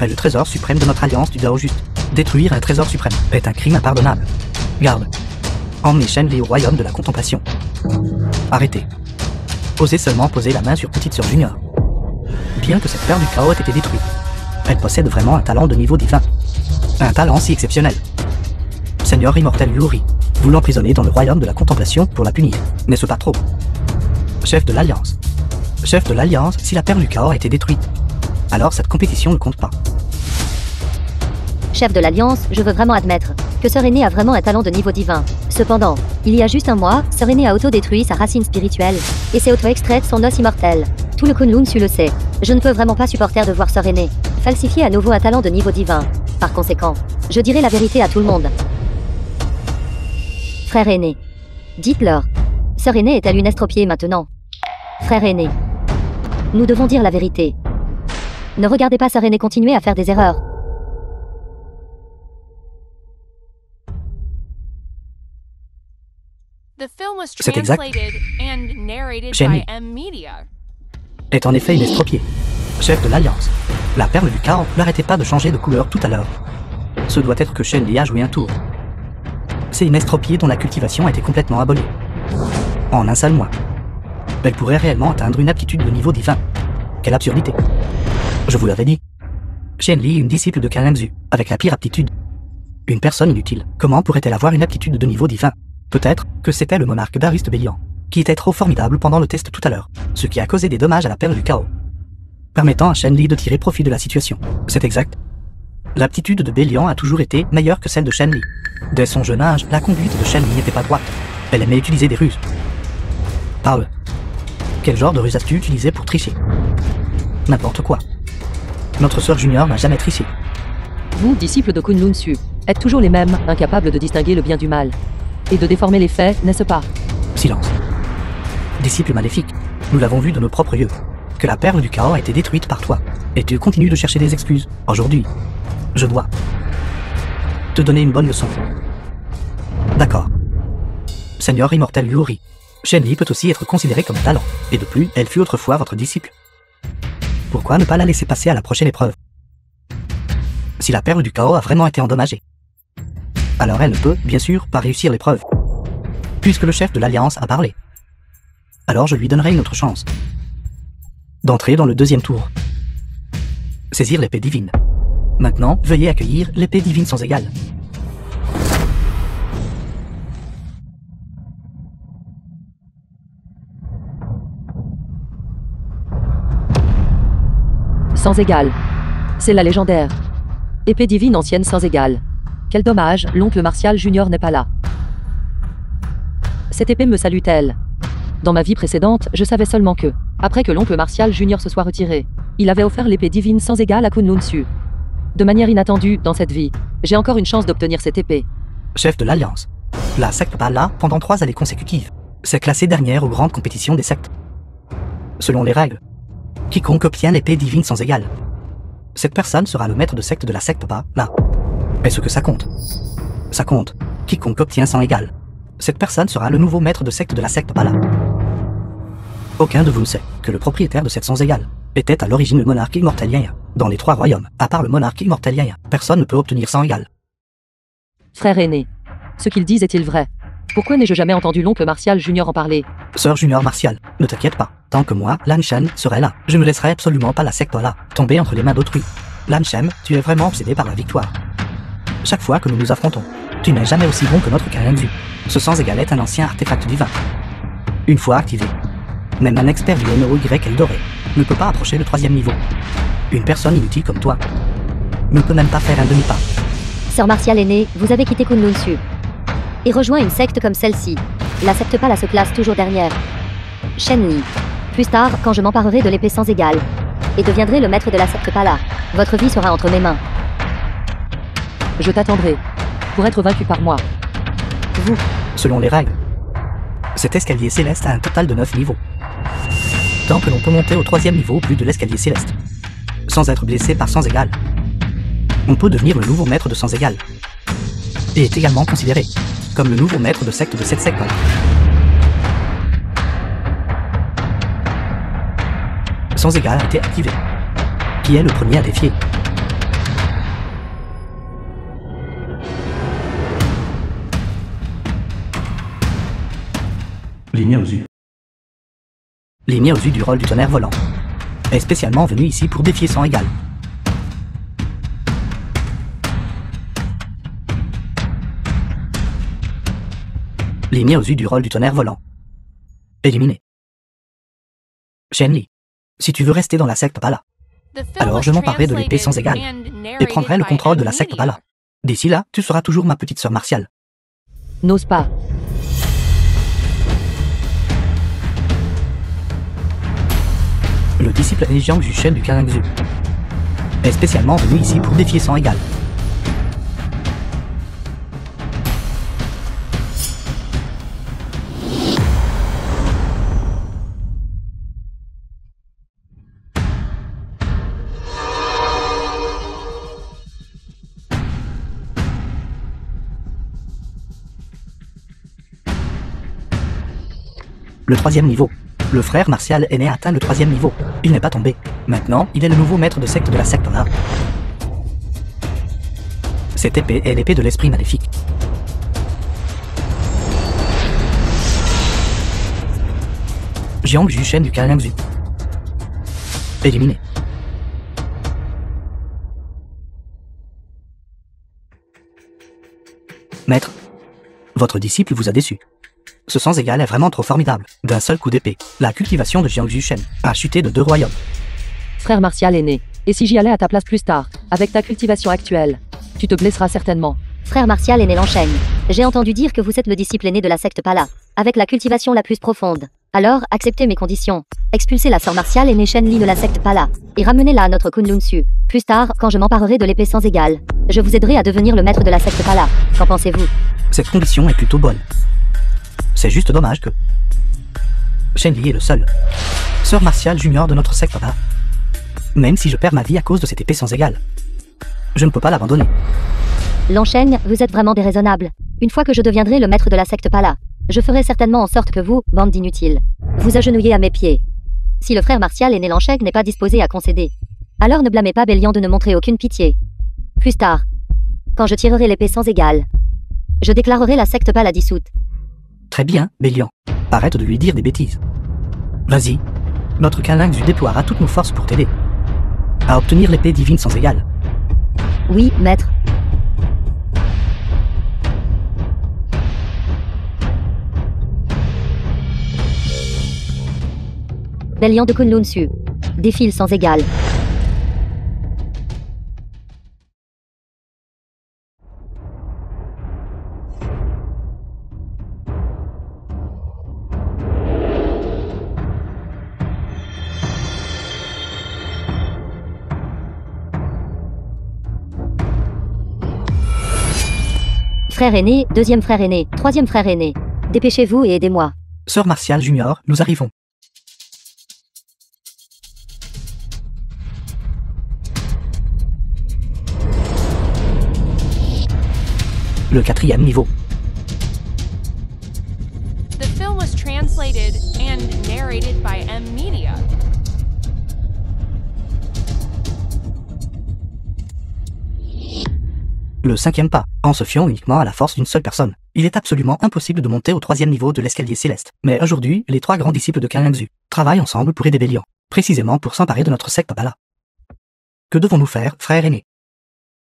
est le trésor suprême de notre alliance du Dao juste. Détruire un trésor suprême est un crime impardonnable. Garde. Emmenez Shenli au royaume de la contemplation. Arrêtez. Osez seulement poser la main sur petite sœur junior. bien que cette perle du chaos ait été détruite. Elle possède vraiment un talent de niveau divin. Un talent si exceptionnel. Seigneur immortel Yuri, vous l'emprisonnez dans le royaume de la contemplation pour la punir, n'est-ce pas trop? Chef de l'Alliance. Chef de l'Alliance, si la perle du chaos a été détruite, alors cette compétition ne compte pas. Chef de l'Alliance, je veux vraiment admettre que Sœur Aînée a vraiment un talent de niveau divin. Cependant, il y a juste un mois, Sœur Aînée a auto-détruit sa racine spirituelle et s'est auto-extraite son os immortel. Tout le Kunlun Su le sait. Je ne peux vraiment pas supporter de voir Sœur Aînée falsifier à nouveau un talent de niveau divin. Par conséquent, je dirai la vérité à tout le monde. Frère aîné, dites-leur. Sœur Aînée est-elle une estropiée maintenant? Frère aîné, nous devons dire la vérité. Ne regardez pas Sœur Aînée continuer à faire des erreurs. The film was C'est exact. translated and narrated Jenny. by M Media. Est en effet une estropiée. Chef de l'Alliance. La perle du chaos n'arrêtait pas de changer de couleur tout à l'heure. Ce doit être que Shen Li a joué un tour. C'est une estropiée dont la cultivation a été complètement abolie. En un seul mois. Elle pourrait réellement atteindre une aptitude de niveau divin. Quelle absurdité. Je vous l'avais dit. Shen Li est une disciple de Kalenzu, avec la pire aptitude. Une personne inutile. Comment pourrait-elle avoir une aptitude de niveau divin? Peut-être que c'était le monarque d'Ariste Bélian, qui était trop formidable pendant le test tout à l'heure, ce qui a causé des dommages à la perle du chaos, permettant à Shen Li de tirer profit de la situation. C'est exact. L'aptitude de Bélian a toujours été meilleure que celle de Shen Li. Dès son jeune âge, la conduite de Shen Li n'était pas droite. Elle aimait utiliser des ruses. Parle. Quel genre de ruse as-tu utilisé pour tricher? N'importe quoi. Notre sœur junior n'a jamais triché. Vous, disciples de Kunlun Su, êtes toujours les mêmes, incapables de distinguer le bien du mal. Et de déformer les faits, n'est-ce pas? Silence. Disciple maléfique, nous l'avons vu de nos propres yeux, que la perle du chaos a été détruite par toi, et tu continues de chercher des excuses. Aujourd'hui, je dois te donner une bonne leçon. D'accord. Seigneur immortel Yuri, Shen Li peut aussi être considérée comme talent, et de plus, elle fut autrefois votre disciple. Pourquoi ne pas la laisser passer à la prochaine épreuve? Si la perle du chaos a vraiment été endommagée, alors elle ne peut, bien sûr, pas réussir l'épreuve. Puisque le chef de l'Alliance a parlé. Alors je lui donnerai une autre chance. D'entrer dans le deuxième tour. Saisir l'épée divine. Maintenant, veuillez accueillir l'épée divine sans égale. Sans égale. C'est la légendaire. Épée divine ancienne sans égale. Quel dommage, l'oncle Martial Junior n'est pas là. Cette épée me salue-t-elle? Dans ma vie précédente, je savais seulement que, après que l'oncle Martial Junior se soit retiré, il avait offert l'épée divine sans égale à Kunlun Su. De manière inattendue, dans cette vie, j'ai encore une chance d'obtenir cette épée. Chef de l'Alliance. La secte Bala, pendant 3 années consécutives, s'est classée dernière aux grandes compétitions des sectes. Selon les règles, quiconque obtient l'épée divine sans égale, cette personne sera le maître de secte de la secte Bala. Est-ce que ça compte? Ça compte. Quiconque obtient sans égale, cette personne sera le nouveau maître de secte de la secte Bala. Aucun de vous ne sait que le propriétaire de cette sans égale était à l'origine le monarque immortelien. Dans les 3 royaumes, à part le monarque immortelien, personne ne peut obtenir sans égale. Frère aîné, ce qu'ils disent est-il vrai? Pourquoi n'ai-je jamais entendu l'oncle Martial Junior en parler? Sœur Junior Martial, ne t'inquiète pas. Tant que moi, Lan Shen, serai là, je ne laisserai absolument pas la secte Bala tomber entre les mains d'autrui. Lan Shen, tu es vraiment obsédé par la victoire. Chaque fois que nous nous affrontons, tu n'es jamais aussi bon que notre Kalenzu. Ce sans égal est un ancien artefact divin. Une fois activé, même un expert du NOY Eldoré ne peut pas approcher le 3e niveau. Une personne inutile comme toi ne peut même pas faire un demi-pas. Sœur Martial aînée, vous avez quitté Kunlun Su et rejoint une secte comme celle-ci. La secte Bala se classe toujours dernière. Shen Li. Plus tard, quand je m'emparerai de l'épée sans égale et deviendrai le maître de la secte Bala, votre vie sera entre mes mains. Je t'attendrai, pour être vaincu par moi. Vous, selon les règles, cet escalier céleste a un total de 9 niveaux. Tant que l'on peut monter au 3e niveau au plus de l'escalier céleste, sans être blessé par sans égale, on peut devenir le nouveau maître de sans égale, et est également considéré comme le nouveau maître de secte de cette secte. Sans égale a été activé. Qui est le premier à défier? Lignée aux yeux. Lignée aux yeux du rôle du tonnerre volant. est spécialement venu ici pour défier sans égal. Ligné aux yeux du rôle du tonnerre volant. Éliminé. Shenli, si tu veux rester dans la secte Pala, alors je m'emparerai de l'épée sans égale et prendrai le contrôle de la secte Pala. D'ici là, tu seras toujours ma petite sœur martiale. N'ose pas. Le disciple aîné Jiang Zhuchen du Kanangzu est spécialement venu ici pour défier sans égal. Le 3e niveau. Le frère martial aîné a atteint le 3e niveau. Il n'est pas tombé. Maintenant, il est le nouveau maître de secte de la secte là. Cette épée est l'épée de l'esprit maléfique. Jiang Zhuchen du Kanangzu. Éliminé. Maître, votre disciple vous a déçu. Ce sans égal est vraiment trop formidable. D'un seul coup d'épée, la cultivation de Jiang Zhuchen a chuté de 2 royaumes. Frère martial aîné, et si j'y allais à ta place plus tard, avec ta cultivation actuelle, tu te blesseras certainement. Frère martial aîné l'enchaîne. J'ai entendu dire que vous êtes le disciple aîné de la secte Pala, avec la cultivation la plus profonde. Alors, acceptez mes conditions. Expulsez la sœur martiale aînée Shenli de la secte Pala, et ramenez-la à notre Kunlun Su. Plus tard, quand je m'emparerai de l'épée sans égal, je vous aiderai à devenir le maître de la secte Pala. Qu'en pensez-vous? Cette condition est plutôt bonne. C'est juste dommage que Shenli est le seul sœur martiale junior de notre secte Pala. Même si je perds ma vie à cause de cette épée sans égal, je ne peux pas l'abandonner. L'enchaîne, vous êtes vraiment déraisonnable. Une fois que je deviendrai le maître de la secte Pala, je ferai certainement en sorte que vous, bande d'inutiles, vous agenouillez à mes pieds. Si le frère martial aîné l'enchaîne n'est pas disposé à concéder, alors ne blâmez pas Bélian de ne montrer aucune pitié. Plus tard, quand je tirerai l'épée sans égal, je déclarerai la secte Pala dissoute. Très bien, Bélian. Arrête de lui dire des bêtises. Vas-y. Notre Kanangzu déploiera toutes nos forces pour t'aider à obtenir l'épée divine sans égal. Oui, maître. Bélian de Kunlun Su. Défile sans égal. Frère aîné, deuxième frère aîné, troisième frère aîné. Dépêchez-vous et aidez-moi. Sœur martiale junior, nous arrivons. Le 4e niveau. The film was translated and narrated by M Media. Le 5e pas. En se fiant uniquement à la force d'une seule personne, il est absolument impossible de monter au 3e niveau de l'escalier céleste. Mais aujourd'hui, les 3 grands disciples de Kanangzu travaillent ensemble pour aider Bélian, précisément pour s'emparer de notre secte Pala. Que devons-nous faire, frère aîné?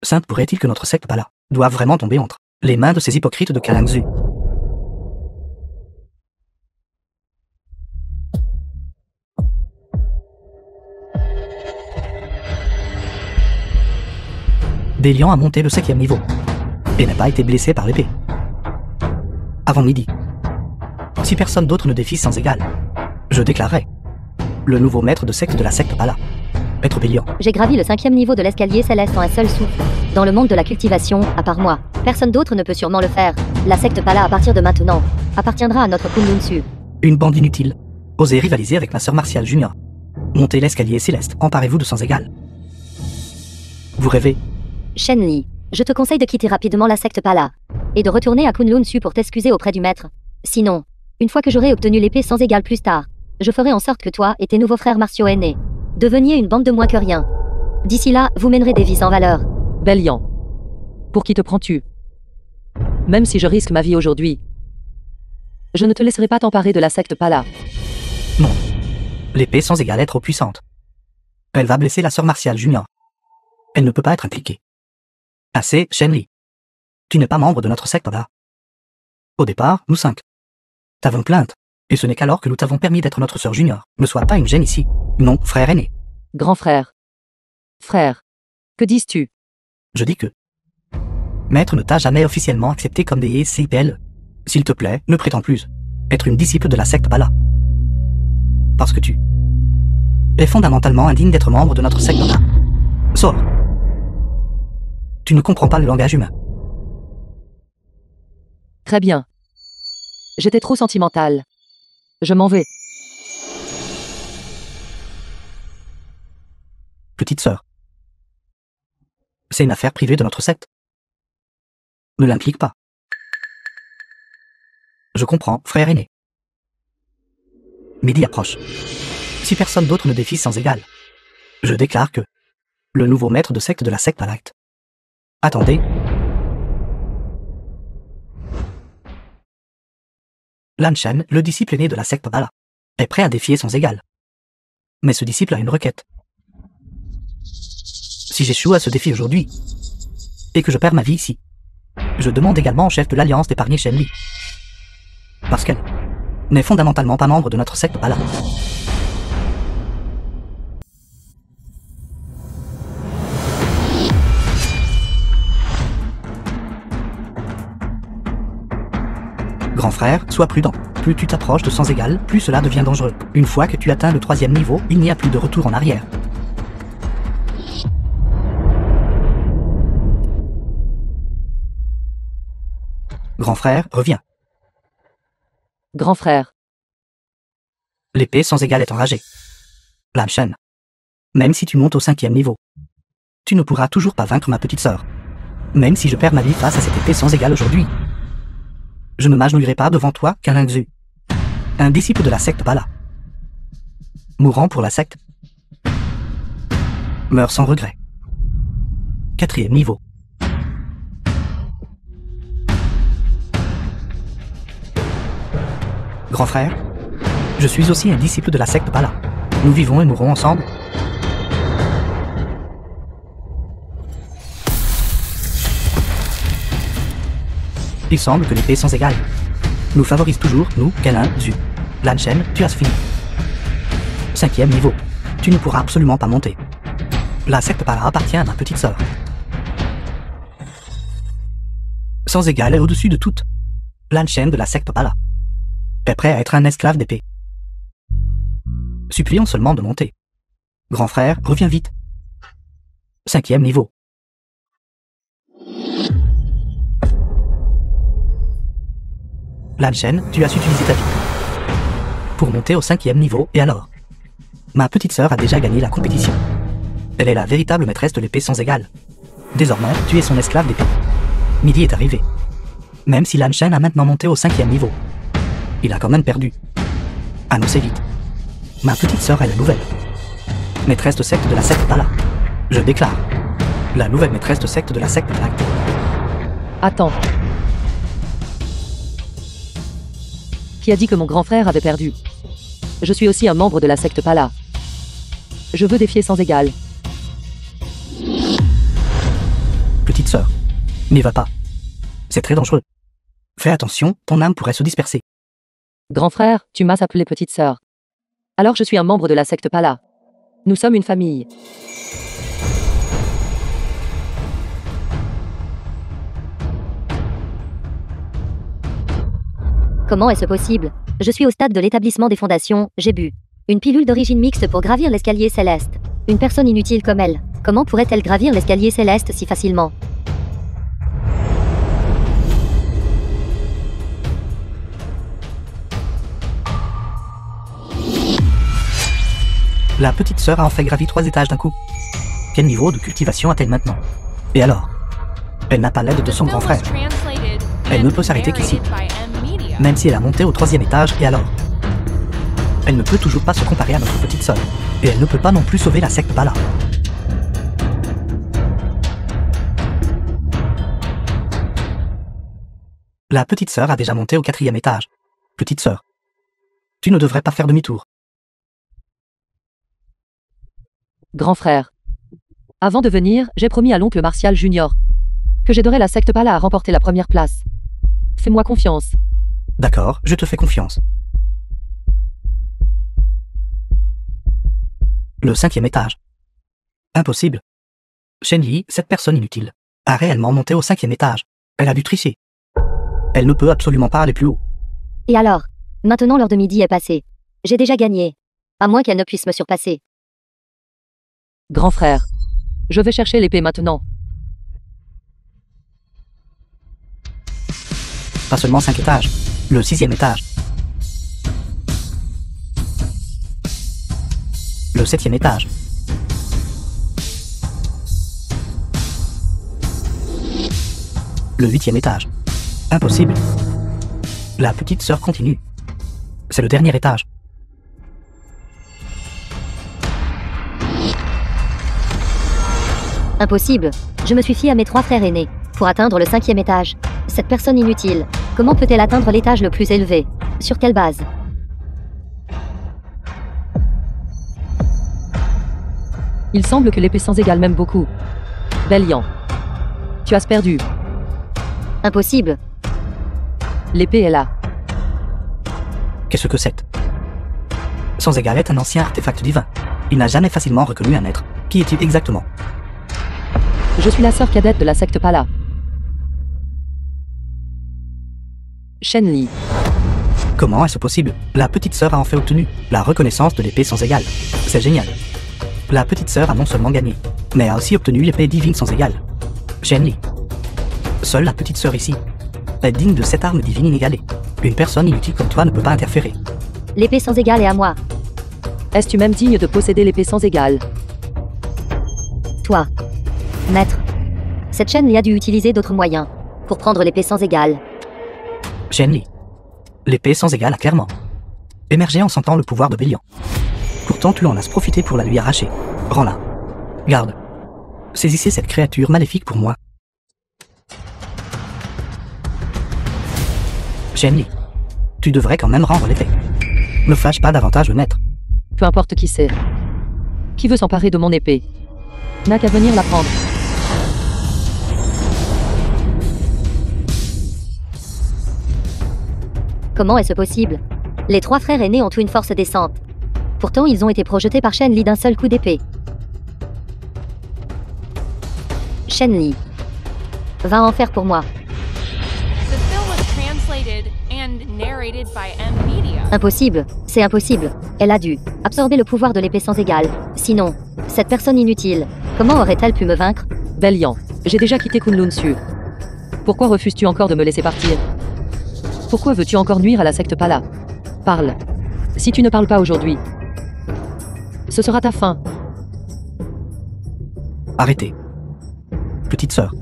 Sainte pourrait-il que notre secte Pala doive vraiment tomber entre les mains de ces hypocrites de Kanangzu? Bélian a monté le 5e niveau et n'a pas été blessé par l'épée. Avant midi, si personne d'autre ne défie sans égal, je déclarerai le nouveau maître de secte de la secte Pala, Maître Bélian. J'ai gravi le 5e niveau de l'escalier céleste en un seul souffle. Dans le monde de la cultivation, à part moi, personne d'autre ne peut sûrement le faire. La secte Pala à partir de maintenant appartiendra à notre Kunlun Su. Une bande inutile. Osez rivaliser avec ma sœur martiale junior. Montez l'escalier céleste, emparez-vous de sans égal. Vous rêvez? Shenli, je te conseille de quitter rapidement la secte Pala et de retourner à Kunlun Su pour t'excuser auprès du maître. Sinon, une fois que j'aurai obtenu l'épée sans égal plus tard, je ferai en sorte que toi et tes nouveaux frères martiaux aînés deveniez une bande de moins que rien. D'ici là, vous mènerez des vies sans valeur. Bélian. Pour qui te prends-tu? Même si je risque ma vie aujourd'hui, je ne te laisserai pas t'emparer de la secte Pala. Non. L'épée sans égal est trop puissante. Elle va blesser la sœur Martial Junior. Elle ne peut pas être impliquée. Assez, Shenli. Tu n'es pas membre de notre secte là. Au départ, nous 5 t'avons plainte, et ce n'est qu'alors que nous t'avons permis d'être notre sœur junior. Ne sois pas une gêne ici. Non, frère aîné. Grand frère. Frère. Que dis-tu? Je dis que Maître ne t'a jamais officiellement accepté comme des CIPL. S'il te plaît, ne prétends plus être une disciple de la secte Bala. Parce que tu es fondamentalement indigne d'être membre de notre secte Bala. Sors. Tu ne comprends pas le langage humain. Très bien. J'étais trop sentimentale. Je m'en vais. Petite sœur. C'est une affaire privée de notre secte. Ne l'implique pas. Je comprends, frère aîné. Midi approche. Si personne d'autre ne défie sans égal, je déclare que le nouveau maître de secte de la secte Balacte. Attendez. Lan Shen, le disciple aîné de la secte Bala, est prêt à défier sans égal. Mais ce disciple a une requête. Si j'échoue à ce défi aujourd'hui, et que je perds ma vie ici, je demande également au chef de l'Alliance d'épargner Shenli. Parce qu'elle n'est fondamentalement pas membre de notre secte Bala. Grand frère, sois prudent. Plus tu t'approches de sans égal, plus cela devient dangereux. Une fois que tu atteins le 3e niveau, il n'y a plus de retour en arrière. Grand frère, reviens. Grand frère. L'épée sans égal est enragée. Lan Shen. Même si tu montes au 5e niveau, tu ne pourras toujours pas vaincre ma petite sœur. Même si je perds ma vie face à cette épée sans égal aujourd'hui, je ne m'agenouillerai pas devant toi qu'un Xu, un disciple de la secte Bala. Mourant pour la secte, meurt sans regret. 4e niveau. Grand frère, je suis aussi un disciple de la secte Bala. Nous vivons et mourrons ensemble. Il semble que l'épée sans égal nous favorise toujours, nous, Kelin, Zu. Lan Shen, tu as fini. 5e niveau. Tu ne pourras absolument pas monter. La secte Bala appartient à ma petite sœur. Sans égal est au-dessus de toute. Lan Shen de la secte Bala est prêt à être un esclave d'épée. Supplions seulement de monter. Grand frère, reviens vite. 5e niveau. Lan Shen, tu as utilisé ta vie pour monter au 5e niveau, et alors? Ma petite sœur a déjà gagné la compétition. Elle est la véritable maîtresse de l'épée sans égal. Désormais, tu es son esclave d'épée. Midi est arrivé. Même si Lan Shen a maintenant monté au 5e niveau, il a quand même perdu. Annoncez vite. Ma petite sœur est la nouvelle maîtresse de secte de la secte Bala. Je déclare. La nouvelle maîtresse de secte de la secte Bala. Attends. Qui a dit que mon grand frère avait perdu? Je suis aussi un membre de la secte Pala. Je veux défier sans égal. Petite sœur, n'y va pas. C'est très dangereux. Fais attention, ton âme pourrait se disperser. Grand frère, tu m'as appelé petite sœur. Alors je suis un membre de la secte Pala. Nous sommes une famille. Comment est-ce possible? Je suis au stade de l'établissement des fondations, j'ai bu une pilule d'origine mixte pour gravir l'escalier céleste. Une personne inutile comme elle, comment pourrait-elle gravir l'escalier céleste si facilement? La petite sœur a en fait gravi 3 étages d'un coup. Quel niveau de cultivation a-t-elle maintenant? Et alors? Elle n'a pas l'aide de son grand frère. Elle ne peut s'arrêter qu'ici. Même si elle a monté au 3e étage, et alors? Elle ne peut toujours pas se comparer à notre petite sœur. Et elle ne peut pas non plus sauver la secte Bala. La petite sœur a déjà monté au 4e étage. Petite sœur, tu ne devrais pas faire demi-tour. Grand frère. Avant de venir, j'ai promis à l'oncle Martial Junior que j'aiderais la secte Pala à remporter la première place. Fais-moi confiance. D'accord, je te fais confiance. Le 5e étage. Impossible. Shen Yi, cette personne inutile, a réellement monté au 5e étage. Elle a dû tricher. Elle ne peut absolument pas aller plus haut. Et alors? Maintenant l'heure de midi est passée. J'ai déjà gagné. À moins qu'elle ne puisse me surpasser. Grand frère. Je vais chercher l'épée maintenant. Pas seulement 5 étages. Le 6e étage. Le 7e étage. Le 8e étage. Impossible. La petite sœur continue. C'est le dernier étage. Impossible. Je me suis fié à mes 3 frères aînés pour atteindre le 5e étage. Cette personne inutile, comment peut-elle atteindre l'étage le plus élevé? Sur quelle base? Il semble que l'épée sans égale m'aime beaucoup. Bélian. Tu as perdu. Impossible. L'épée est là. Qu'est-ce que c'est? Sans égal est un ancien artefact divin. Il n'a jamais facilement reconnu un être. Qui est-il exactement? Je suis la sœur cadette de la secte Pala. Shen Li. Comment est-ce possible? La petite sœur a en fait obtenu la reconnaissance de l'épée sans égale. C'est génial. La petite sœur a non seulement gagné, mais a aussi obtenu l'épée divine sans égale. Shen Li. Seule la petite sœur ici est digne de cette arme divine inégalée. Une personne inutile comme toi ne peut pas interférer. L'épée sans égale est à moi. Es-tu même digne de posséder l'épée sans égale? Toi. Maître. Cette Shen Li a dû utiliser d'autres moyens pour prendre l'épée sans égale. Shen Li. L'épée sans égale a clairement émergé en sentant le pouvoir de Bélian. Pourtant tu en as profité pour la lui arracher. Rends-la. Garde. Saisissez cette créature maléfique pour moi. Shen Li. Tu devrais quand même rendre l'épée. Ne fâche pas davantage le maître. Peu importe qui c'est. Qui veut s'emparer de mon épée n'a qu'à venir la prendre. Comment est-ce possible? Les 3 frères aînés ont une force décente. Pourtant ils ont été projetés par Shen Li d'un seul coup d'épée. Shen Li. Va en faire pour moi. The film was translated and narrated by M-Media. Impossible, c'est impossible. Elle a dû absorber le pouvoir de l'épée sans égale. Sinon, cette personne inutile, comment aurait-elle pu me vaincre? Bélian, j'ai déjà quitté Kunlun Su. Pourquoi refuses-tu encore de me laisser partir? Pourquoi veux-tu encore nuire à la secte Pala? Parle. Si tu ne parles pas aujourd'hui, ce sera ta fin. Arrêtez. Petite sœur.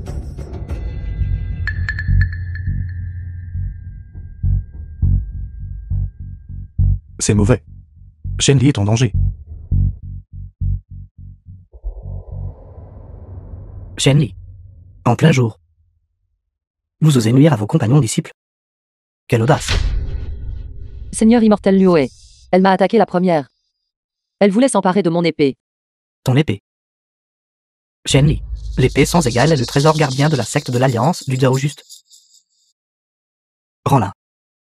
C'est mauvais. Shen Li est en danger. Shen Li. En plein jour. Vous osez nuire à vos compagnons disciples? Quelle audace! Seigneur immortel Luoé. Elle m'a attaqué la première. Elle voulait s'emparer de mon épée. Ton épée. Shen Li. L'épée sans égale est le trésor gardien de la secte de l'Alliance du Dao Juste. Rends-la.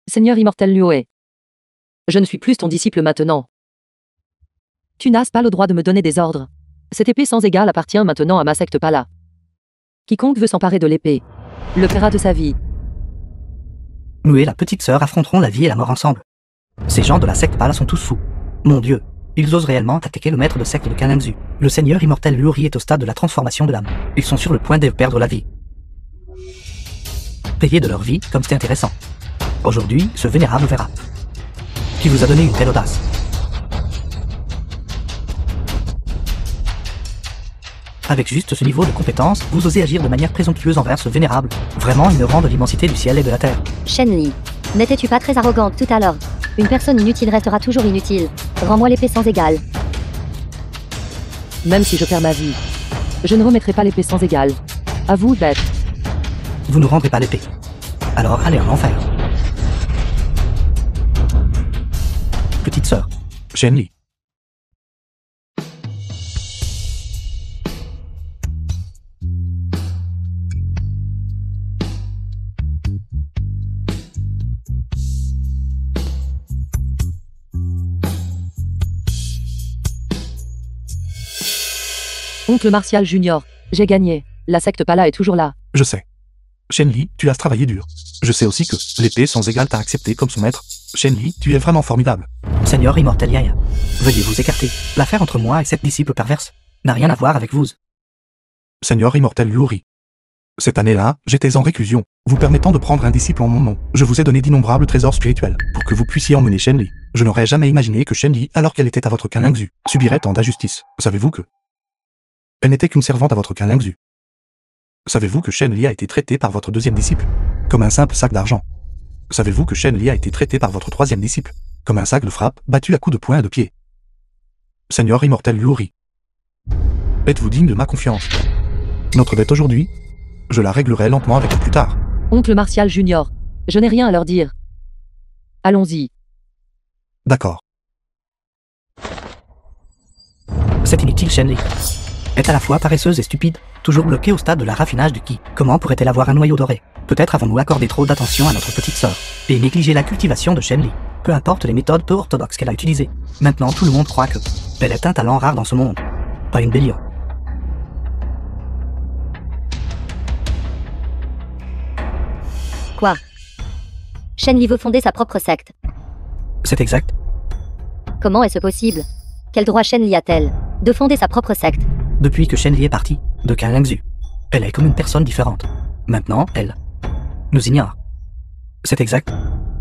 Seigneur immortel Luoé. Je ne suis plus ton disciple maintenant. Tu n'as pas le droit de me donner des ordres. Cette épée sans égale appartient maintenant à ma secte Pala. Quiconque veut s'emparer de l'épée le paiera de sa vie. Nous et la petite sœur affronterons la vie et la mort ensemble. Ces gens de la secte Pala sont tous fous. Mon Dieu, ils osent réellement attaquer le maître de secte de Kananzu. Le seigneur immortel Luori est au stade de la transformation de l'âme. Ils sont sur le point de perdre la vie. Payer de leur vie, comme c'est intéressant. Aujourd'hui, ce vénérable verra. Qui vous a donné une telle audace? Avec juste ce niveau de compétence, vous osez agir de manière présomptueuse envers ce vénérable, vraiment ignorant de l'immensité du ciel et de la terre. Shen Li. N'étais-tu pas très arrogante tout à l'heure? Une personne inutile restera toujours inutile. Rends-moi l'épée sans égale. Même si je perds ma vie, je ne remettrai pas l'épée sans égale. À vous, bête. Vous ne rendrez pas l'épée. Alors allez en enfer. Petite sœur. Shen Li. Oncle Martial Junior, j'ai gagné. La secte Pala est toujours là. Je sais. Shenli, tu as travaillé dur. Je sais aussi que l'épée sans égale t'a accepté comme son maître. Shenli, tu es vraiment formidable. Seigneur immortel Yaya, veuillez vous écarter. L'affaire entre moi et cette disciple perverse n'a rien à voir avec vous. Seigneur immortel Yuri. Cette année-là, j'étais en réclusion, vous permettant de prendre un disciple en mon nom. Je vous ai donné d'innombrables trésors spirituels, pour que vous puissiez emmener Shenli. Je n'aurais jamais imaginé que Shenli, alors qu'elle était à votre Kanlingzu, subirait tant d'injustice. Savez-vous que elle n'était qu'une servante à votre Kanlingzu. Savez-vous que Shenli a été traité par votre deuxième disciple comme un simple sac d'argent? Savez-vous que Shenli a été traité par votre troisième disciple comme un sac de frappe battu à coups de poing et de pied? Seigneur immortel Yuri, êtes-vous digne de ma confiance? Notre dette aujourd'hui, je la réglerai lentement avec elle plus tard. Oncle Martial Junior, je n'ai rien à leur dire. Allons-y. D'accord. C'est inutile, Shenli est à la fois paresseuse et stupide, toujours bloquée au stade de la raffinage du ki. Comment pourrait-elle avoir un noyau doré? Peut-être avons-nous accordé trop d'attention à notre petite sœur, et négligé la cultivation de Shenli. Peu importe les méthodes peu orthodoxes qu'elle a utilisées. Maintenant tout le monde croit que elle est un talent rare dans ce monde. Pas une Bélion. Quoi? Shenli veut fonder sa propre secte. C'est exact. Comment est-ce possible? Quel droit Shenli a-t-elle de fonder sa propre secte? Depuis que Shenli est partie de Kanlingzu, elle est comme une personne différente. Maintenant, elle nous ignore. C'est exact.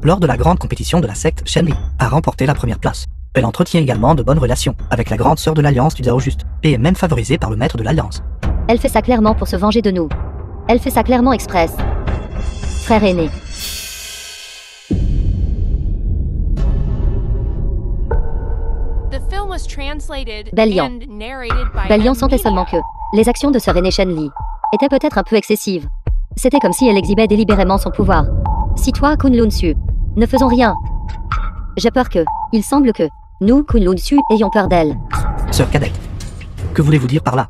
Lors de la grande compétition de la secte, Shenli a remporté la première place. Elle entretient également de bonnes relations avec la grande sœur de l'Alliance du Dao Juste, et est même favorisée par le maître de l'Alliance. Elle fait ça clairement pour se venger de nous. Elle fait ça clairement express. Frère aîné. Bellion. Bellion sentait seulement que les actions de sœur aînée Shenli étaient peut-être un peu excessives. C'était comme si elle exhibait délibérément son pouvoir. Si toi, Kunlun Su, ne faisons rien, j'ai peur que, il semble que, nous, Kunlun Su, ayons peur d'elle. Sœur cadette, que voulez-vous dire par là?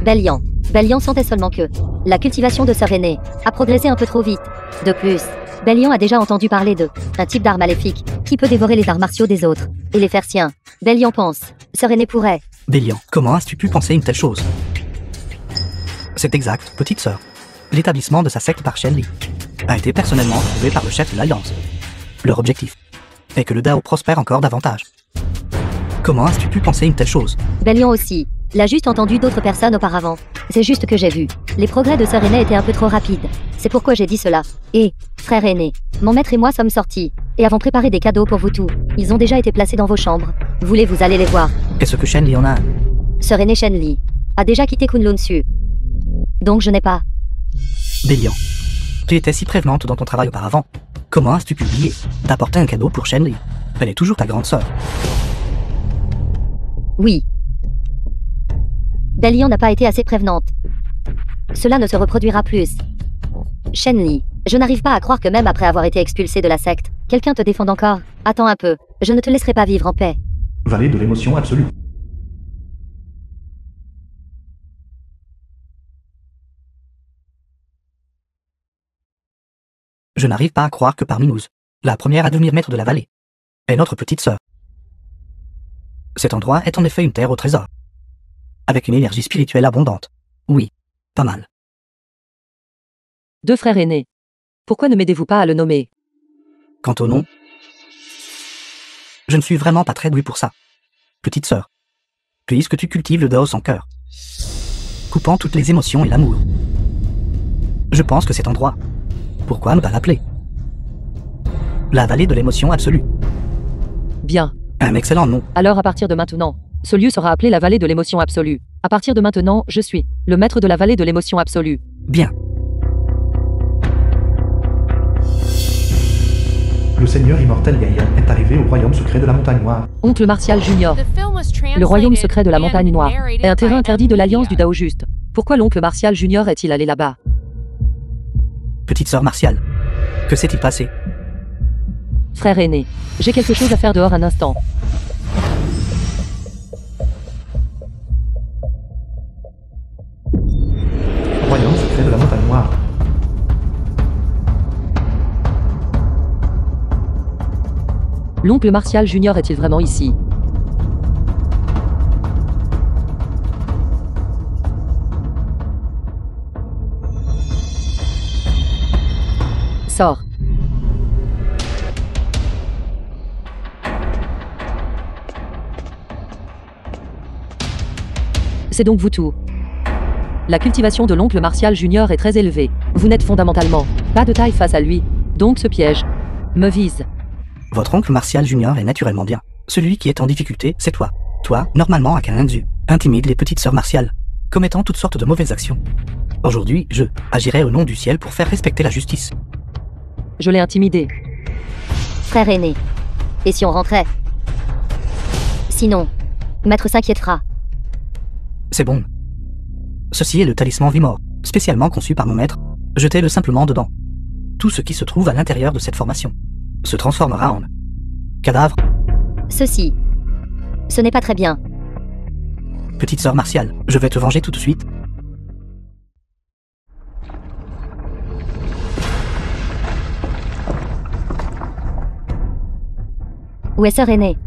Bellion sentait seulement que la cultivation de sœur aînée a progressé un peu trop vite. De plus, Bellion a déjà entendu parler de un type d'art maléfique qui peut dévorer les arts martiaux des autres et les faire siens. Bellion pense, sœur aînée pourrait. Bellion, comment as-tu pu penser une telle chose? C'est exact, petite sœur. L'établissement de sa secte par Shenli a été personnellement approuvé par le chef de l'Alliance. Leur objectif est que le Dao prospère encore davantage. Comment as-tu pu penser une telle chose? Bellion aussi l'a juste entendu d'autres personnes auparavant. C'est juste que j'ai vu. Les progrès de sœur aînée étaient un peu trop rapides. C'est pourquoi j'ai dit cela. Et, frère aîné, mon maître et moi sommes sortis et avons préparé des cadeaux pour vous tous. Ils ont déjà été placés dans vos chambres. Voulez-vous aller les voir? Est-ce que Shenli en a un? Sœur aînée Shenli a déjà quitté Kunlun Su. Donc je n'ai pas. Bellion, tu étais si prévenante dans ton travail auparavant. Comment as-tu pu oublier d'apporter un cadeau pour Shenli? Elle est toujours ta grande sœur. Oui. Bellion n'a pas été assez prévenante. Cela ne se reproduira plus. Shenli, je n'arrive pas à croire que même après avoir été expulsé de la secte, quelqu'un te défende encore. Attends un peu, je ne te laisserai pas vivre en paix. Vallée de l'émotion absolue. Je n'arrive pas à croire que parmi nous, la première à devenir maître de la vallée est notre petite sœur. Cet endroit est en effet une terre au trésor, avec une énergie spirituelle abondante. Oui, pas mal. Deux frères aînés. Pourquoi ne m'aidez-vous pas à le nommer? Quant au nom, je ne suis vraiment pas très doué pour ça. Petite sœur, puisque tu cultives le Dao sans cœur, coupant toutes les émotions et l'amour, je pense que cet endroit, pourquoi ne pas l'appeler la vallée de l'émotion absolue? Bien. Un excellent nom. Alors à partir de maintenant, ce lieu sera appelé la vallée de l'émotion absolue. À partir de maintenant, je suis le maître de la vallée de l'émotion absolue. Bien. Le seigneur immortel Gaïa est arrivé au royaume secret de la montagne noire. Oncle Martial Junior. Le royaume secret de la montagne noire est un terrain interdit de l'Alliance du Dao Juste. Pourquoi l'oncle Martial Junior est-il allé là-bas? Petite sœur Martial, que s'est-il passé? Frère aîné, j'ai quelque chose à faire dehors un instant. Royaume secret de la montagne noire. L'oncle Martial Junior est-il vraiment ici? Sors. C'est donc vous tout. La cultivation de l'oncle Martial Junior est très élevée. Vous n'êtes fondamentalement pas de taille face à lui. Donc ce piège me vise. Votre oncle Martial Junior est naturellement bien. Celui qui est en difficulté, c'est toi. Toi, normalement Akaninzu, intimide les petites sœurs martiales, commettant toutes sortes de mauvaises actions. Aujourd'hui, je agirai au nom du ciel pour faire respecter la justice. Je l'ai intimidé. Frère aîné. Et si on rentrait? Sinon, maître s'inquiétera. C'est bon. Ceci est le talisman Vimor, spécialement conçu par mon maître. Jetez-le simplement dedans. Tout ce qui se trouve à l'intérieur de cette formation se transformera en cadavre. Ceci. Ce n'est pas très bien. Petite sœur martiale, je vais te venger tout de suite. Où est sœur aînée?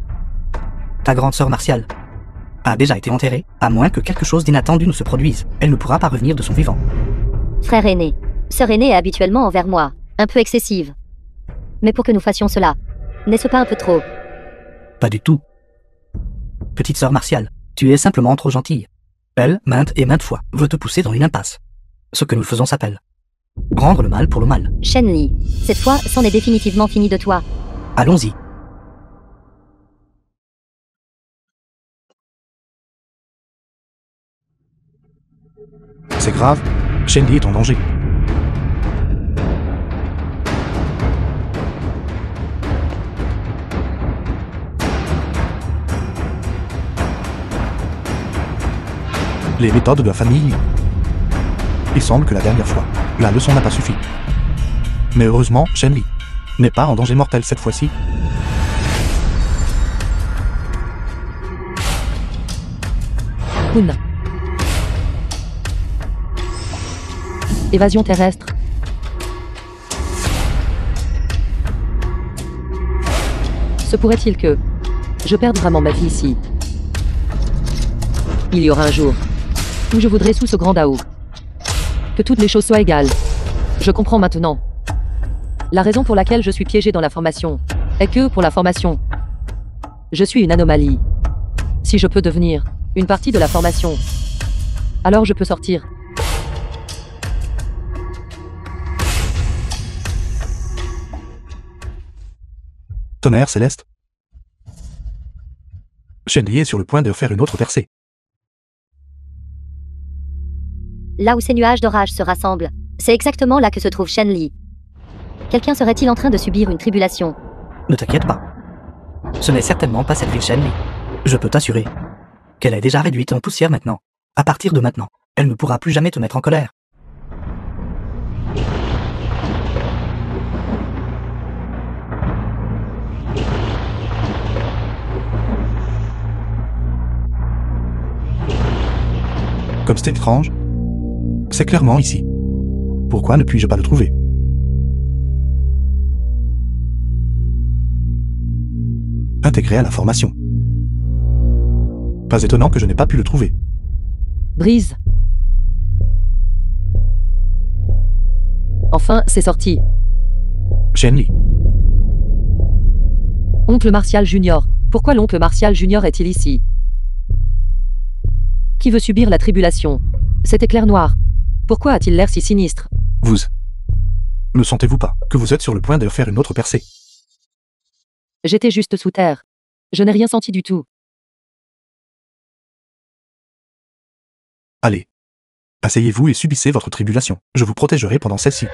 Ta grande sœur martiale a déjà été enterrée, à moins que quelque chose d'inattendu ne se produise. Elle ne pourra pas revenir de son vivant. Frère aîné. Sœur aînée est habituellement envers moi, un peu excessive. Mais pour que nous fassions cela, n'est-ce pas un peu trop? Pas du tout. Petite sœur martiale, tu es simplement trop gentille. Elle, maintes et maintes fois, veut te pousser dans une impasse. Ce que nous faisons s'appelle rendre le mal pour le mal. Shenli, cette fois, c'en est définitivement fini de toi. Allons-y. C'est grave, Shenli est en danger. Les méthodes de la famille. Il semble que la dernière fois, la leçon n'a pas suffi. Mais heureusement, Shenli n'est pas en danger mortel cette fois-ci. Kun. Évasion terrestre. Se pourrait-il que je perde vraiment ma vie ici? Il y aura un jour où je voudrais sous ce grand Dao que toutes les choses soient égales. Je comprends maintenant. La raison pour laquelle je suis piégé dans la formation est que, pour la formation, je suis une anomalie. Si je peux devenir une partie de la formation, alors je peux sortir. Tonnerre céleste. Shenli est sur le point de faire une autre percée. Là où ces nuages d'orage se rassemblent, c'est exactement là que se trouve Shenli. Quelqu'un serait-il en train de subir une tribulation? Ne t'inquiète pas. Ce n'est certainement pas cette ville Shenli. Je peux t'assurer qu'elle est déjà réduite en poussière maintenant. À partir de maintenant, elle ne pourra plus jamais te mettre en colère. Comme c'est étrange. C'est clairement ici. Pourquoi ne puis-je pas le trouver? Intégré à la formation. Pas étonnant que je n'ai pas pu le trouver. Brise. Enfin, c'est sorti. Shenli. Oncle Martial Junior. Pourquoi l'oncle Martial Junior est-il ici? Qui veut subir la tribulation? Cet éclair noir. Pourquoi a-t-il l'air si sinistre? Vous. Ne sentez-vous pas que vous êtes sur le point de faire une autre percée? J'étais juste sous terre. Je n'ai rien senti du tout. Allez. Asseyez-vous et subissez votre tribulation. Je vous protégerai pendant celle-ci.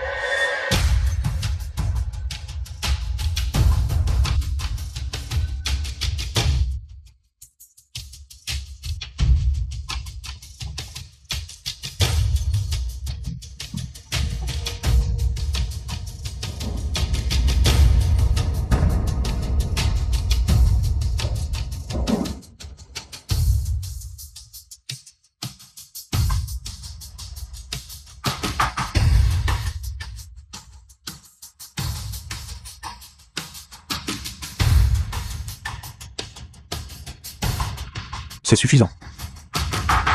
C'est suffisant.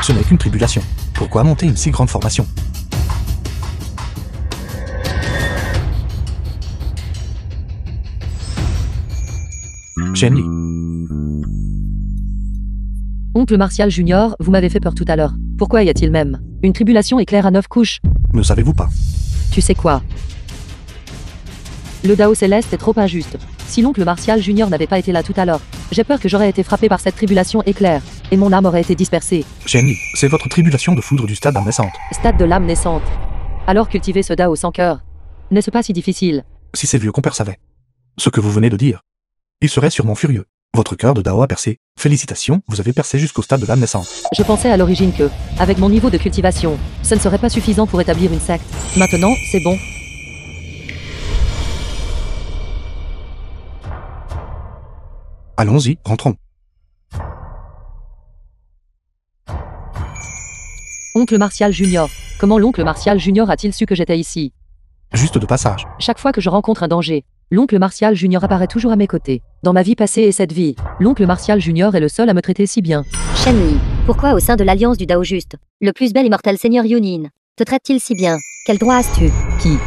Ce n'est qu'une tribulation. Pourquoi monter une si grande formation? Shenli. Oncle Martial Junior, vous m'avez fait peur tout à l'heure. Pourquoi y a-t-il même une tribulation éclair à 9 couches? Ne savez-vous pas? Tu sais quoi? Le Dao Céleste est trop injuste. Si l'oncle Martial Junior n'avait pas été là tout à l'heure, j'ai peur que j'aurais été frappé par cette tribulation éclair, et mon âme aurait été dispersée. Shenli, c'est votre tribulation de foudre du stade d'âme naissante. Stade de l'âme naissante. Alors cultiver ce Dao sans cœur, n'est-ce pas si difficile? Si ces vieux compères savaient ce que vous venez de dire, ils seraient sûrement furieux. Votre cœur de Dao a percé. Félicitations, vous avez percé jusqu'au stade de l'âme naissante. Je pensais à l'origine que, avec mon niveau de cultivation, ce ne serait pas suffisant pour établir une secte. Maintenant, c'est bon. Allons-y, rentrons. Oncle Martial Junior. Comment l'oncle Martial Junior a-t-il su que j'étais ici? Juste de passage. Chaque fois que je rencontre un danger, l'oncle Martial Junior apparaît toujours à mes côtés. Dans ma vie passée et cette vie, l'oncle Martial Junior est le seul à me traiter si bien. Shenli, pourquoi au sein de l'Alliance du Dao Juste, le plus bel immortel Seigneur Yunin, te traite-t-il si bien? Quel droit as-tu? Qui?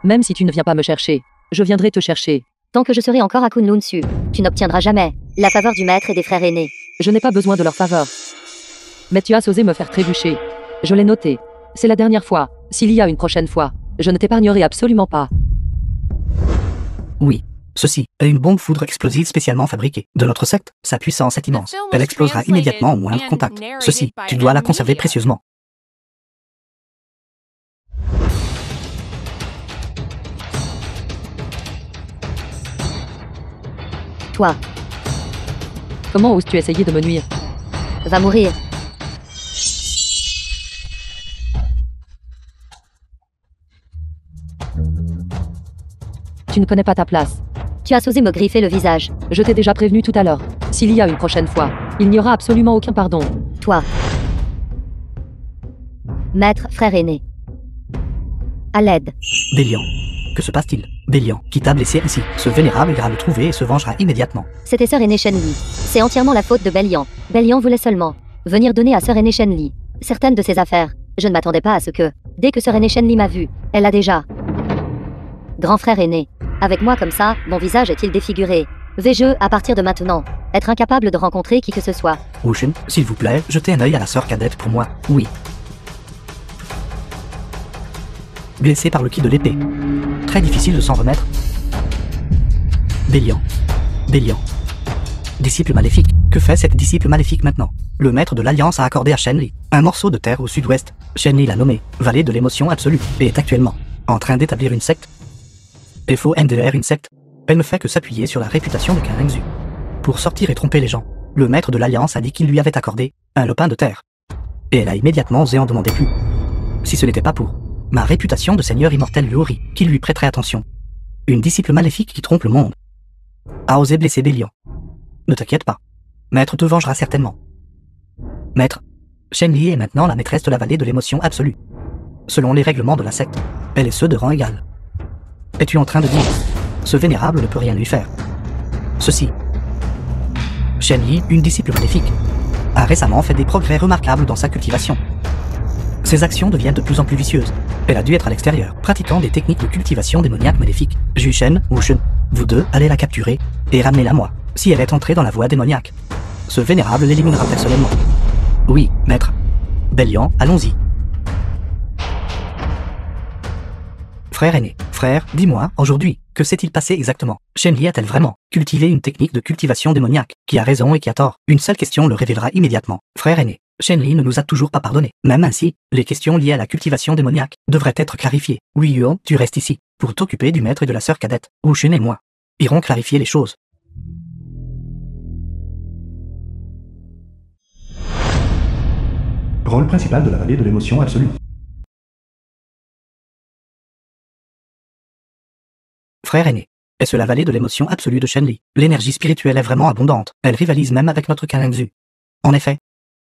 Même si tu ne viens pas me chercher, je viendrai te chercher. Tant que je serai encore à Kunlun Su, tu n'obtiendras jamais la faveur du maître et des frères aînés. Je n'ai pas besoin de leur faveur. Mais tu as osé me faire trébucher. Je l'ai noté. C'est la dernière fois. S'il y a une prochaine fois, je ne t'épargnerai absolument pas. Oui. Ceci est une bombe foudre explosive spécialement fabriquée. De notre secte, sa puissance est immense. Elle explosera immédiatement au moindre contact. Ceci, tu dois la conserver précieusement. Toi, Comment oses-tu essayer de me nuire? va mourir. Tu ne connais pas ta place. Tu as osé me griffer le visage. Je t'ai déjà prévenu tout à l'heure. S'il y a une prochaine fois, il n'y aura absolument aucun pardon. Toi. Maître, frère aîné. À l'aide. Bélian. Que se passe-t-il? Bélian, qui t'a blessé ici. Ce vénérable ira le trouver et se vengera immédiatement. C'était sœur aînée Shenli. C'est entièrement la faute de Bélian. Bélian voulait seulement venir donner à sœur aînée Shenli certaines de ses affaires. Je ne m'attendais pas à ce que, dès que sœur aînée Shenli m'a vu, elle a déjà... Grand frère aîné. Avec moi comme ça, mon visage est-il défiguré? Vais-je, à partir de maintenant, être incapable de rencontrer qui que ce soit? Wushin, s'il vous plaît, jetez un œil à la sœur cadette pour moi. Oui. Blessé par le ki de l'épée. Très difficile de s'en remettre. Bélian. Bélian. Disciple maléfique. Que fait cette disciple maléfique maintenant? Le maître de l'Alliance a accordé à Shenli un morceau de terre au sud-ouest. Shenli l'a nommé Vallée de l'émotion absolue et est actuellement en train d'établir une secte. FONDR une secte. Elle ne fait que s'appuyer sur la réputation de Karenzu. Pour sortir et tromper les gens, le maître de l'Alliance a dit qu'il lui avait accordé un lopin de terre. Et elle a immédiatement osé en demander plus. Si ce n'était pas pour ma réputation de seigneur immortel Yori, qui lui prêterait attention. Une disciple maléfique qui trompe le monde a osé blesser Bélian. Ne t'inquiète pas. Maître te vengera certainement. Maître, Shenli est maintenant la maîtresse de la vallée de l'émotion absolue. Selon les règlements de la secte, elle est ceux de rang égal. Es-tu en train de dire, ce vénérable ne peut rien lui faire? Ceci. Shenli, une disciple maléfique, a récemment fait des progrès remarquables dans sa cultivation. Ses actions deviennent de plus en plus vicieuses. Elle a dû être à l'extérieur, pratiquant des techniques de cultivation démoniaque maléfique. Jushen, Wushen, vous deux allez la capturer et ramenez-la moi. Si elle est entrée dans la voie démoniaque, ce vénérable l'éliminera personnellement. Oui, maître. Bélian, allons-y. Frère aîné, frère, dis-moi, aujourd'hui, que s'est-il passé exactement? Shenli a-t-elle vraiment cultivé une technique de cultivation démoniaque? Qui a raison et qui a tort? Une seule question le révélera immédiatement. Frère aîné, Shenli ne nous a toujours pas pardonné. Même ainsi, les questions liées à la cultivation démoniaque devraient être clarifiées. Oui Yuan, tu restes ici, pour t'occuper du maître et de la sœur cadette. Wushin et moi irons clarifier les choses. Rôle principal de la vallée de l'émotion absolue. Frère aîné, est-ce la vallée de l'émotion absolue de Shenli? L'énergie spirituelle est vraiment abondante. Elle rivalise même avec notre Karenzu. En effet,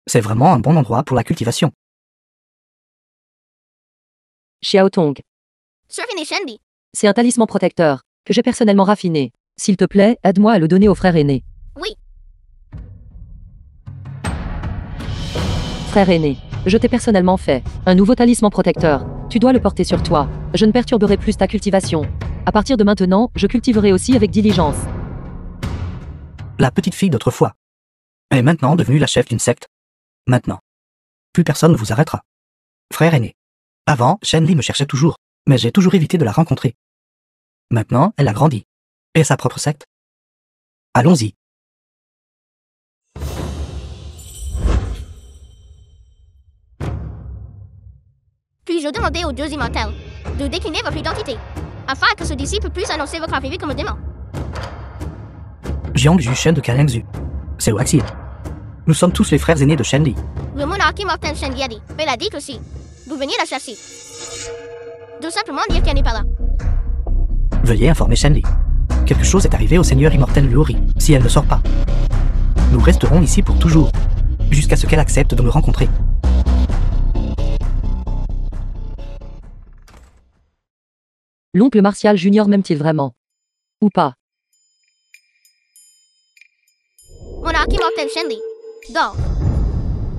c'est vraiment un bon endroit pour la cultivation. Xiaotong. Sœur aînée Shenli. C'est un talisman protecteur, que j'ai personnellement raffiné. S'il te plaît, aide-moi à le donner au frère aîné. Oui. Frère aîné, je t'ai personnellement fait un nouveau talisman protecteur. Tu dois le porter sur toi. Je ne perturberai plus ta cultivation. À partir de maintenant, je cultiverai aussi avec diligence. La petite fille d'autrefois est maintenant devenue la chef d'une secte. Maintenant, plus personne ne vous arrêtera. Frère aîné. Avant, Shenli me cherchait toujours, mais j'ai toujours évité de la rencontrer. Maintenant, elle a grandi. Et sa propre secte. Allons-y. Puis-je demander aux dieux immortels de décliner votre identité, afin que ce disciple puisse annoncer votre arrivée comme démon? Jiang Zhu Shen de Kalengzu. C'est Waxi. Nous sommes tous les frères aînés de Shenli. Le monarque immortel Shen Yadi, mais l'a dit aussi. Vous veniez la chasser. De simplement dire qu'elle n'est pas là. Veuillez informer Shenli. Quelque chose est arrivé au seigneur immortel Luori, si elle ne sort pas. Nous resterons ici pour toujours, jusqu'à ce qu'elle accepte de me rencontrer. L'oncle Martial Junior m'aime-t-il vraiment? Ou pas? Monarque immortel Shenli. Dors.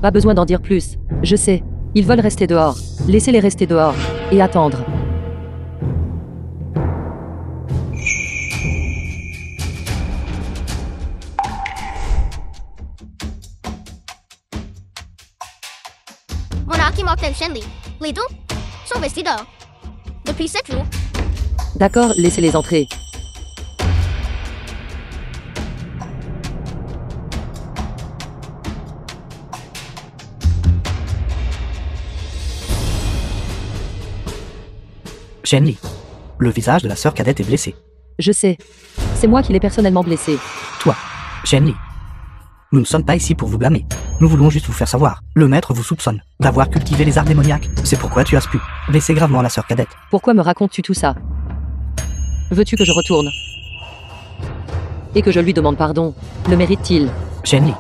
Pas besoin d'en dire plus. Je sais. Ils veulent rester dehors. Laissez-les rester dehors. Et attendre. Monarque immortel Shenli. Les deux sont restés dehors. Depuis 7 jours. D'accord, laissez-les entrer. Shenli. Le visage de la sœur cadette est blessé. Je sais. C'est moi qui l'ai personnellement blessé. Toi, Shenli. Nous ne sommes pas ici pour vous blâmer. Nous voulons juste vous faire savoir. Le maître vous soupçonne d'avoir cultivé les arts démoniaques. C'est pourquoi tu as pu blesser gravement la sœur cadette. Pourquoi me racontes-tu tout ça? Veux-tu que je retourne? Et que je lui demande pardon? Le mérite-t-il? Shenli,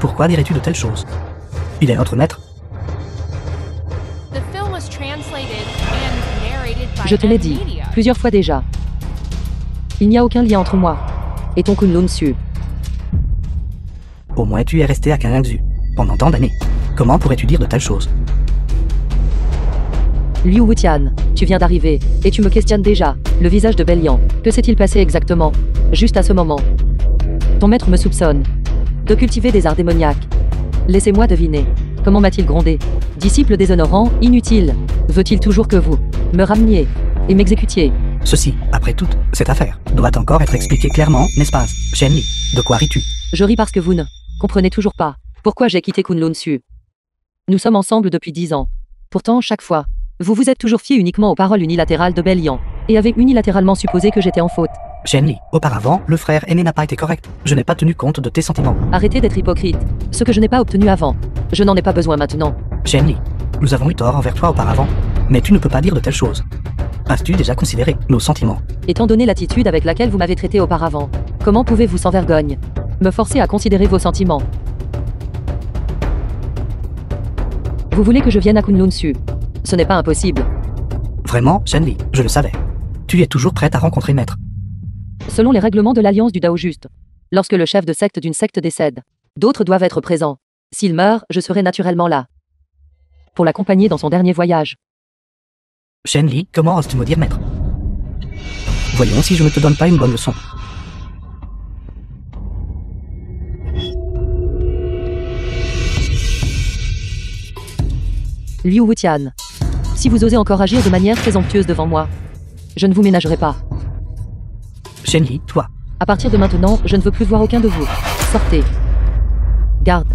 pourquoi dirais-tu de telles choses? Il est notre maître. The film was translated and narrated by Je te l'ai dit, Media. plusieurs fois déjà. Il n'y a aucun lien entre moi et ton Kunlun Su. Au moins tu es resté à Kalengzu pendant tant d'années. Comment pourrais-tu dire de telles choses? Liu Wutian, tu viens d'arriver, et tu me questionnes déjà. Le visage de Bélian, que s'est-il passé exactement? Juste à ce moment. Ton maître me soupçonne de cultiver des arts démoniaques. Laissez-moi deviner. Comment m'a-t-il grondé? Disciple déshonorant, inutile. Veut-il toujours que vous me rameniez et m'exécutiez? Ceci, après toute cette affaire, doit encore être expliqué clairement, n'est-ce pas? Shenli, de quoi ris-tu? Je ris parce que vous ne comprenez toujours pas pourquoi j'ai quitté Kunlun Su. Nous sommes ensemble depuis 10 ans. Pourtant, chaque fois, vous vous êtes toujours fié uniquement aux paroles unilatérales de Bélian, et avez unilatéralement supposé que j'étais en faute. Shenli, auparavant, le frère aîné n'a pas été correct. Je n'ai pas tenu compte de tes sentiments. Arrêtez d'être hypocrite. Ce que je n'ai pas obtenu avant, je n'en ai pas besoin maintenant. Shenli, nous avons eu tort envers toi auparavant, mais tu ne peux pas dire de telles choses. As-tu déjà considéré nos sentiments? Étant donné l'attitude avec laquelle vous m'avez traité auparavant, comment pouvez-vous sans vergogne me forcer à considérer vos sentiments? Vous voulez que je vienne à Kunlun Su? Ce n'est pas impossible. Vraiment, Shenli, je le savais. Tu es toujours prête à rencontrer maître. Selon les règlements de l'Alliance du Dao Juste, lorsque le chef de secte d'une secte décède, d'autres doivent être présents. S'il meurt, je serai naturellement là pour l'accompagner dans son dernier voyage. Shenli, comment oses-tu me dire maître? Voyons si je ne te donne pas une bonne leçon. Liu Wutian, si vous osez encore agir de manière présomptueuse devant moi, je ne vous ménagerai pas. Shenli, toi. À partir de maintenant, je ne veux plus voir aucun de vous. Sortez. Garde.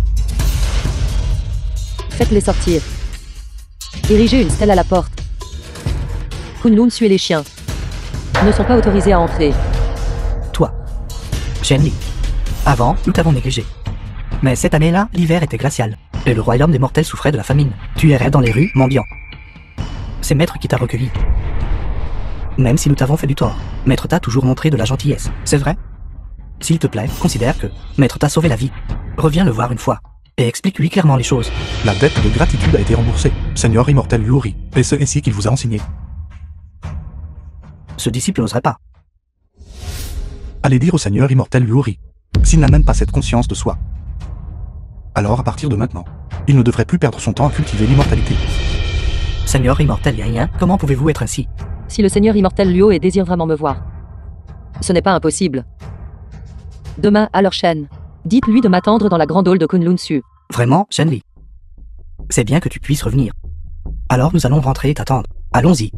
Faites-les sortir. Érigez une stèle à la porte. Kunlun Su et les chiens ne sont pas autorisés à entrer. Toi. Shenli. Avant, nous t'avons négligé. Mais cette année-là, l'hiver était glacial, et le royaume des mortels souffrait de la famine. Tu errais dans les rues, mendiant. C'est Maître qui t'a recueilli. Même si nous t'avons fait du tort, Maître t'a toujours montré de la gentillesse, c'est vrai? S'il te plaît, considère que Maître t'a sauvé la vie. Reviens le voir une fois, et explique-lui clairement les choses. La dette de gratitude a été remboursée, Seigneur immortel Luori, et c'est ainsi qu'il vous a enseigné. Ce disciple n'oserait pas. Allez dire au Seigneur immortel Luori, s'il n'a même pas cette conscience de soi. Alors à partir de maintenant, il ne devrait plus perdre son temps à cultiver l'immortalité. Seigneur immortel Yaïen, comment pouvez-vous être ainsi? si le seigneur immortel Luo désire vraiment me voir. Ce n'est pas impossible. Demain, à leur chaîne. Dites-lui de m'attendre dans la grande hall de Kunlun Su. Vraiment, Shenli? C'est bien que tu puisses revenir. Alors nous allons rentrer et t'attendre. Allons-y.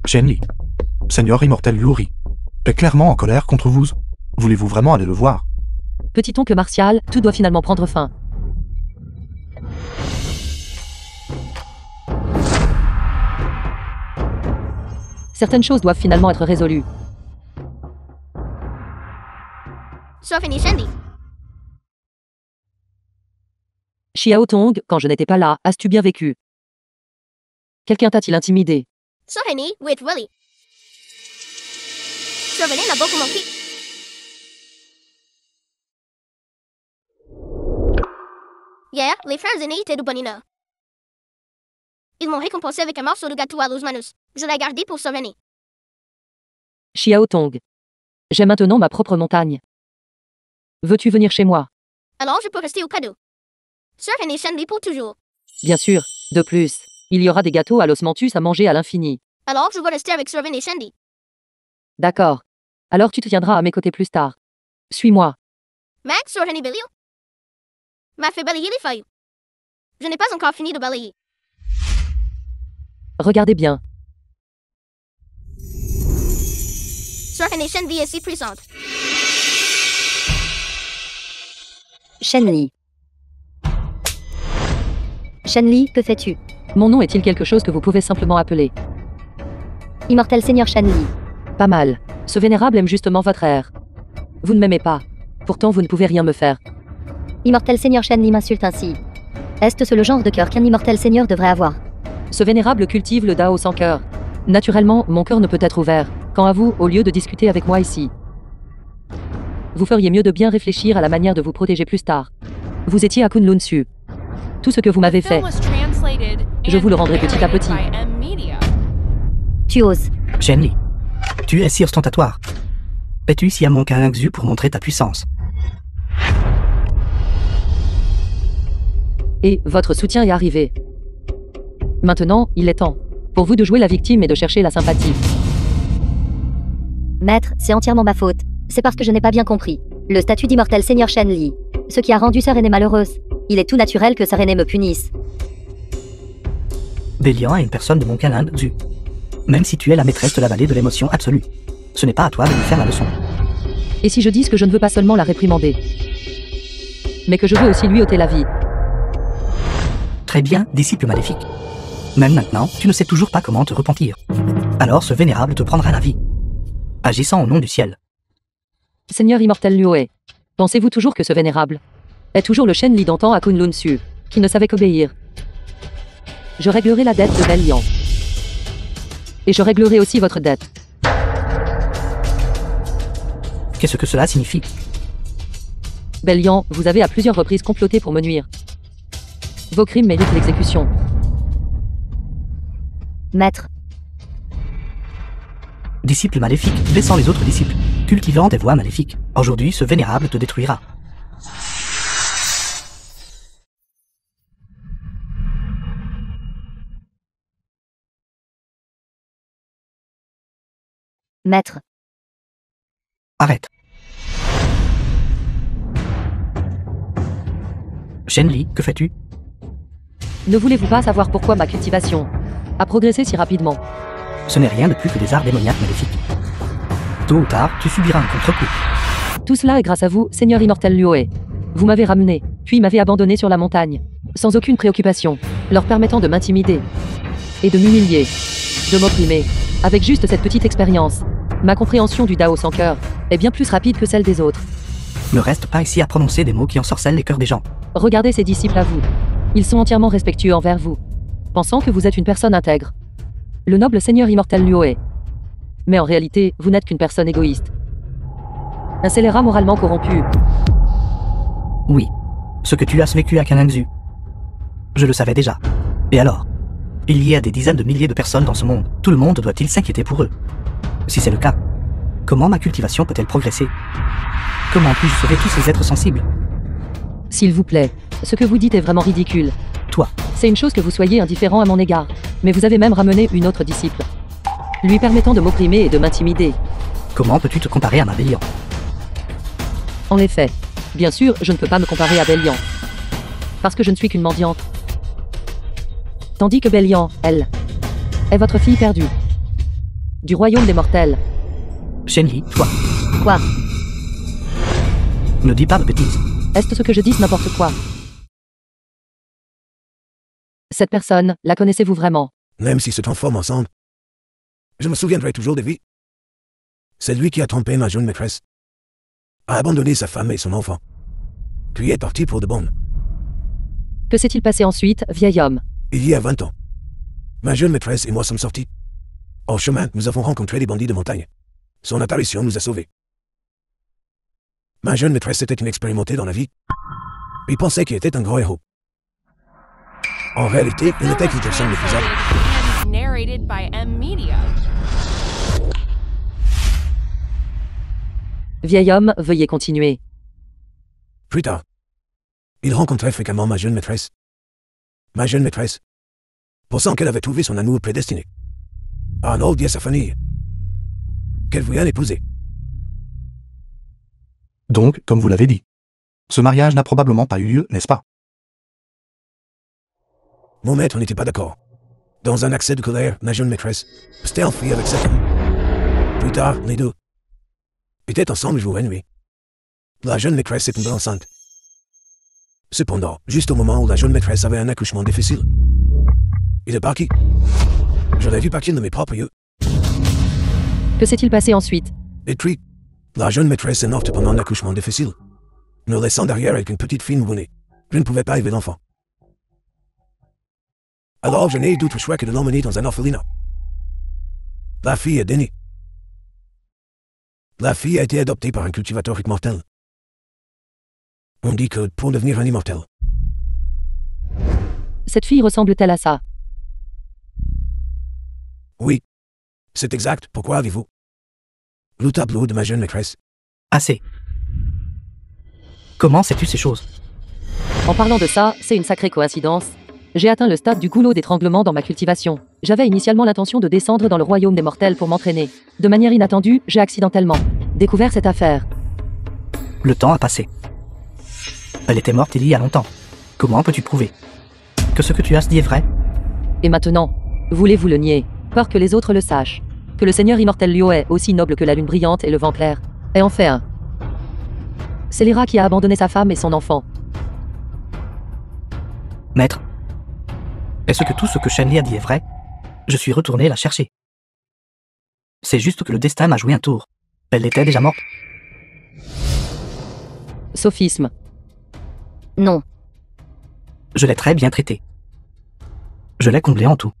Shenli, Seigneur immortel Yuri, est clairement en colère contre vous. Voulez-vous vraiment aller le voir? Petit oncle martial, tout doit finalement prendre fin. Certaines choses doivent finalement être résolues. Sœur aînée Shenli. Xiao Tong, quand je n'étais pas là, as-tu bien vécu? Quelqu'un t'a-t-il intimidé? Sœur aînée, with Willy. Sœur aînée n'a beaucoup manqué. Hier, les frères aînés étaient de bonne humeur. Ils m'ont récompensé avec un morceau de gâteau à los manos. Je l'ai gardé pour sœur aînée. Xiao Tong. J'ai maintenant ma propre montagne. Veux-tu venir chez moi? Alors je peux rester au cadeau. Sœur aînée Shenli pour toujours. Bien sûr. De plus, il y aura des gâteaux à l'osmanthus à manger à l'infini. Alors je vais rester avec sœur aînée Shenli. D'accord. Alors tu te tiendras à mes côtés plus tard. Suis-moi. Max, sœur aînée Bélio. M'a fait balayer les feuilles. Je n'ai pas encore fini de balayer. Regardez bien. Sœur aînée Shenli est si puissante. Shenli. Shenli, que fais-tu? Mon nom est-il quelque chose que vous pouvez simplement appeler? Immortel Seigneur Shenli. Pas mal. Ce vénérable aime justement votre air. Vous ne m'aimez pas. Pourtant vous ne pouvez rien me faire. Immortel Seigneur Shenli m'insulte ainsi. Est-ce le genre de cœur qu'un immortel seigneur devrait avoir? Ce vénérable cultive le Dao sans cœur. Naturellement, mon cœur ne peut être ouvert. Quant à vous, au lieu de discuter avec moi ici, vous feriez mieux de bien réfléchir à la manière de vous protéger plus tard. Vous étiez à Kunlun Su. Tout ce que vous m'avez fait, je vous le rendrai petit à petit. Tu oses. Shenli, tu es si ostentatoire. Es-tu si à mon Xu pour montrer ta puissance? Et votre soutien est arrivé. Maintenant, il est temps pour vous de jouer la victime et de chercher la sympathie. Maître, c'est entièrement ma faute. C'est parce que je n'ai pas bien compris. Le statut d'immortel Seigneur Shenli. Ce qui a rendu Sœur aînée malheureuse. Il est tout naturel que Sœur aînée me punisse. Bélian est une personne de mon Xu. Même si tu es la maîtresse de la vallée de l'émotion absolue. Ce n'est pas à toi de lui faire la leçon. Et si je dis que je ne veux pas seulement la réprimander, mais que je veux aussi lui ôter la vie? Très bien, disciple maléfique. Même maintenant, tu ne sais toujours pas comment te repentir. Alors ce vénérable te prendra la vie. Agissant au nom du ciel. Seigneur immortel Luo, pensez-vous toujours que ce vénérable est toujours le Shenli d'antan à Kunlun Su, qui ne savait qu'obéir? Je réglerai la dette de Bélian. Et je réglerai aussi votre dette. Qu'est-ce que cela signifie? Bélian, vous avez à plusieurs reprises comploté pour me nuire. Vos crimes méritent l'exécution. Maître. Disciple maléfique, baissant les autres disciples, cultivant des voies maléfiques. Aujourd'hui, ce vénérable te détruira. Maître. Arrête. Shenli, que fais-tu? Ne voulez-vous pas savoir pourquoi ma cultivation a progressé si rapidement? Ce n'est rien de plus que des arts démoniaques maléfiques. Tôt ou tard, tu subiras un contre-coup. Tout cela est grâce à vous, Seigneur immortel Luo. Vous m'avez ramené, puis m'avez abandonné sur la montagne, sans aucune préoccupation, leur permettant de m'intimider et de m'humilier, de m'opprimer. Avec juste cette petite expérience, ma compréhension du Dao sans cœur est bien plus rapide que celle des autres. Ne reste pas ici à prononcer des mots qui ensorcellent les cœurs des gens. Regardez ces disciples à vous. Ils sont entièrement respectueux envers vous, pensant que vous êtes une personne intègre. Le noble Seigneur immortel Luo. Mais en réalité, vous n'êtes qu'une personne égoïste. Un scélérat moralement corrompu. Oui. Ce que tu as vécu à Xu. Je le savais déjà. Et alors? Il y a des dizaines de milliers de personnes dans ce monde. Tout le monde doit-il s'inquiéter pour eux? Si c'est le cas, comment ma cultivation peut-elle progresser? Comment puis-je sauver tous ces êtres sensibles? S'il vous plaît, ce que vous dites est vraiment ridicule. Toi. C'est une chose que vous soyez indifférent à mon égard, mais vous avez même ramené une autre disciple. lui permettant de m'opprimer et de m'intimider. Comment peux-tu te comparer à ma Bélian? En effet, bien sûr, je ne peux pas me comparer à Bélian. Parce que je ne suis qu'une mendiante. Tandis que Bélian, elle, est votre fille perdue. Du royaume des mortels. Shenyi, toi, Quoi? ne dis pas de bêtises. Est-ce ce que je dis n'importe quoi? Cette personne, la connaissez-vous vraiment? Même s'ils se transforment ensemble, je me souviendrai toujours de lui. C'est lui qui a trompé ma jeune maîtresse, a abandonné sa femme et son enfant, puis est parti pour de bon. Que s'est-il passé ensuite, vieil homme? Il y a 20 ans, ma jeune maîtresse et moi sommes sortis. Au chemin, nous avons rencontré des bandits de montagne. Son apparition nous a sauvés. Ma jeune maîtresse était inexpérimentée dans la vie. Il pensait qu'il était un grand héros. En réalité, il n'était que Jackson le faisable. And narrated by M Media. Vieil homme, veuillez continuer. Plus tard, il rencontrait fréquemment ma jeune maîtresse. Ma jeune maîtresse, pensant qu'elle avait trouvé son amour prédestiné. Arnold dit à sa famille qu'elle voulait l'épouser. Donc, comme vous l'avez dit, ce mariage n'a probablement pas eu lieu, n'est-ce pas? Mon maître n'était pas d'accord. Dans un accès de colère, ma jeune maîtresse s'était enfuie avec sa femme. Plus tard, les deux étaient ensemble jour et nuit. La jeune maîtresse est tombée enceinte. Cependant, juste au moment où la jeune maîtresse avait un accouchement difficile, il est parti. Je l'ai vu partir de mes propres yeux. Que s'est-il passé ensuite? Et puis, la jeune maîtresse est morte pendant un accouchement difficile, nous laissant derrière avec une petite fille nouveau-née. Je ne pouvais pas élever l'enfant. Alors je n'ai eu d'autre choix que de l'emmener dans un orphelinat. La fille est née. La fille a été adoptée par un cultivateur immortel. On dit que pour devenir un immortel, Cette fille ressemble-t-elle à ça? oui, c'est exact. Pourquoi avez-vous le tableau de ma jeune maîtresse? Assez. Comment sais-tu ces choses? En parlant de ça, c'est une sacrée coïncidence. J'ai atteint le stade du goulot d'étranglement dans ma cultivation. J'avais initialement l'intention de descendre dans le royaume des mortels pour m'entraîner. De manière inattendue, j'ai accidentellement découvert cette affaire. Le temps a passé. Elle était morte il y a longtemps. Comment peux-tu prouver que ce que tu as dit est vrai? Et maintenant, voulez-vous le nier? Peur que les autres le sachent. Que le seigneur immortel Liu est aussi noble que la lune brillante et le vent clair. Et en fait un. C'est Lyra qui a abandonné sa femme et son enfant. Maître, est-ce que tout ce que Shenli a dit est vrai? Je suis retourné la chercher. C'est juste que le destin m'a joué un tour. Elle était déjà morte. Sophisme. Non. Je l'ai très bien traitée. Je l'ai comblée en tout.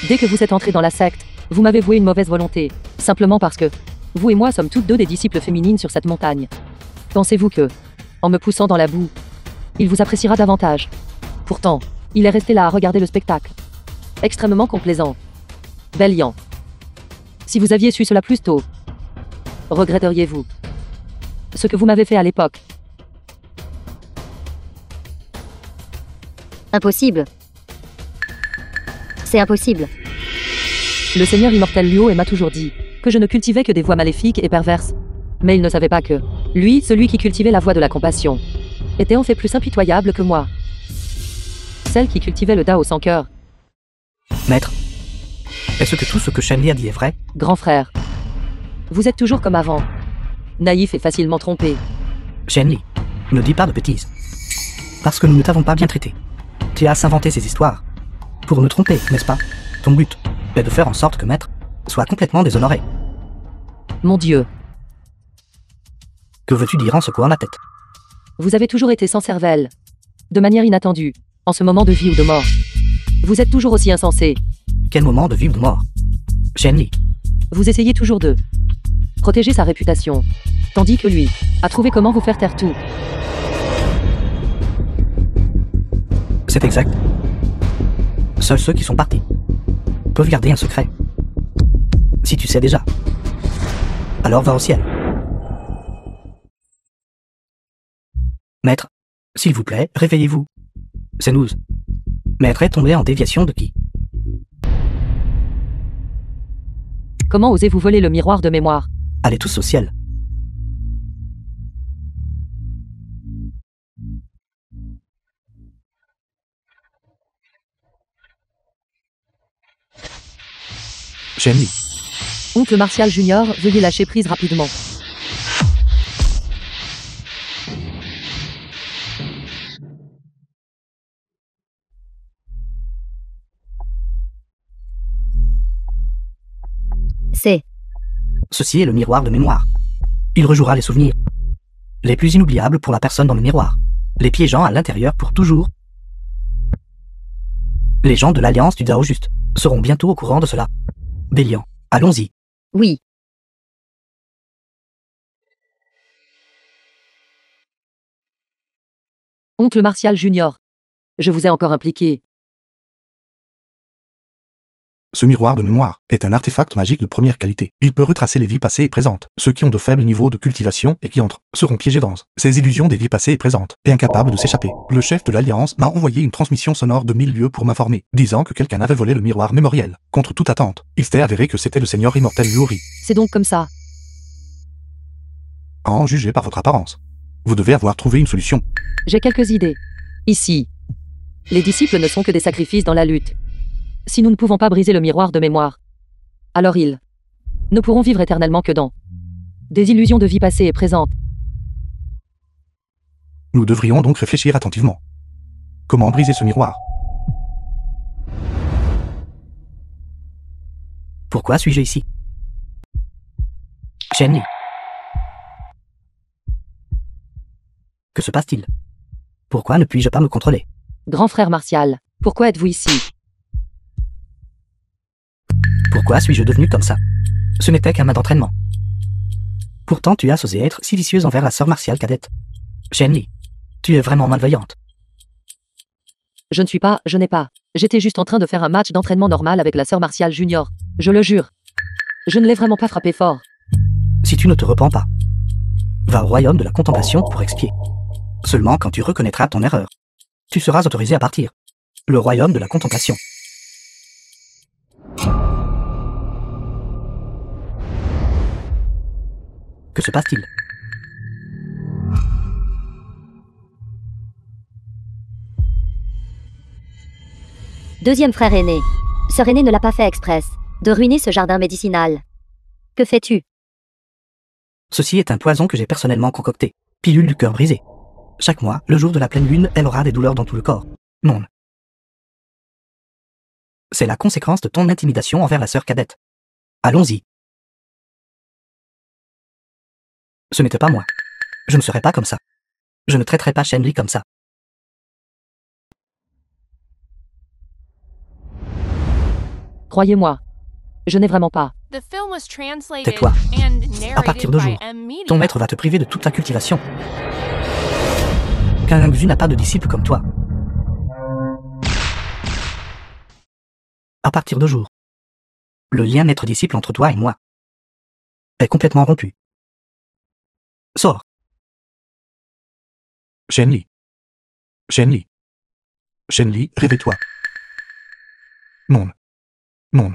Dès que vous êtes entré dans la secte, vous m'avez voué une mauvaise volonté. Simplement parce que vous et moi sommes toutes deux des disciples féminines sur cette montagne. Pensez-vous que, en me poussant dans la boue, il vous appréciera davantage? Pourtant, il est resté là à regarder le spectacle. Extrêmement complaisant. Bélian. Si vous aviez su cela plus tôt, regretteriez-vous ce que vous m'avez fait à l'époque? Impossible. C'est impossible. Le seigneur immortel Luo m'a toujours dit que je ne cultivais que des voies maléfiques et perverses. Mais il ne savait pas que lui, celui qui cultivait la voie de la compassion, était en fait plus impitoyable que moi. Celle qui cultivait le Dao sans cœur. Maître, est-ce que tout ce que Shenli a dit est vrai? Grand frère, vous êtes toujours comme avant. Naïf et facilement trompé. Shenli, ne dis pas de bêtises. Parce que nous ne t'avons pas bien traité. Tu as inventé ces histoires. Pour nous tromper, n'est-ce pas? Ton but est de faire en sorte que Maître soit complètement déshonoré. Mon Dieu, Que veux-tu dire en secouant la tête? vous avez toujours été sans cervelle. De manière inattendue, en ce moment de vie ou de mort. Vous êtes toujours aussi insensé. Quel moment de vie ou de mort? Shenli, Vous essayez toujours de protéger sa réputation. Tandis que lui a trouvé comment vous faire taire tout. c'est exact. Seuls ceux qui sont partis peuvent garder un secret. Si tu sais déjà, alors va au ciel. Maître, s'il vous plaît, réveillez-vous. C'est nous. Maître est tombé en déviation de qui? Comment osez-vous voler le miroir de mémoire? Allez tous au ciel. Shenli. Oncle Martial Junior, veuillez lâcher prise rapidement. C'est. Ceci est le miroir de mémoire. Il rejouera les souvenirs les plus inoubliables pour la personne dans le miroir, les piégeant à l'intérieur pour toujours. Les gens de l'Alliance du Dao Juste seront bientôt au courant de cela. Bélian, allons-y. Oui. Oncle Martial Junior. Je vous ai encore impliqué. Ce miroir de mémoire est un artefact magique de première qualité. Il peut retracer les vies passées et présentes. Ceux qui ont de faibles niveaux de cultivation et qui entrent seront piégés dans ces illusions des vies passées et présentes et incapables de s'échapper. Le chef de l'Alliance m'a envoyé une transmission sonore de 1000 lieues pour m'informer, disant que quelqu'un avait volé le miroir mémoriel. Contre toute attente, il s'était avéré que c'était le seigneur immortel Yuri. C'est donc comme ça. À en juger par votre apparence, vous devez avoir trouvé une solution. J'ai quelques idées. Ici. Les disciples ne sont que des sacrifices dans la lutte. Si nous ne pouvons pas briser le miroir de mémoire, alors ils ne pourront vivre éternellement que dans des illusions de vie passée et présente. Nous devrions donc réfléchir attentivement. Comment briser ce miroir? Pourquoi suis-je ici? Shenli. Que se passe-t-il? Pourquoi ne puis-je pas me contrôler? Grand frère Martial, pourquoi êtes-vous ici? Pourquoi suis-je devenu comme ça? Ce n'était qu'un mat d'entraînement. Pourtant tu as osé être si vicieuse envers la sœur martiale cadette. Shenli, tu es vraiment malveillante. Je n'ai pas. J'étais juste en train de faire un match d'entraînement normal avec la sœur Martial Junior. Je le jure. Je ne l'ai vraiment pas frappé fort. Si tu ne te repens pas, va au royaume de la contemplation pour expier. Seulement quand tu reconnaîtras ton erreur, tu seras autorisé à partir. Le royaume de la contemplation. Que se passe-t-il? Deuxième frère aîné. Sœur aînée ne l'a pas fait express. De ruiner ce jardin médicinal. Que fais-tu? Ceci est un poison que j'ai personnellement concocté. Pilule du cœur brisé. Chaque mois, le jour de la pleine lune, elle aura des douleurs dans tout le corps. Non. C'est la conséquence de ton intimidation envers la sœur cadette. Allons-y. Ce n'était pas moi. Je ne serais pas comme ça. Je ne traiterai pas Shenli comme ça. Croyez-moi. Je n'ai vraiment pas. Tais-toi. À partir de jour, ton maître va te priver de toute ta cultivation. Kangxu n'a pas de disciple comme toi. À partir de jour, le lien maître-disciple entre toi et moi est complètement rompu. Sors. Shenli. Shenli. Shenli, réveille-toi. Non. Non.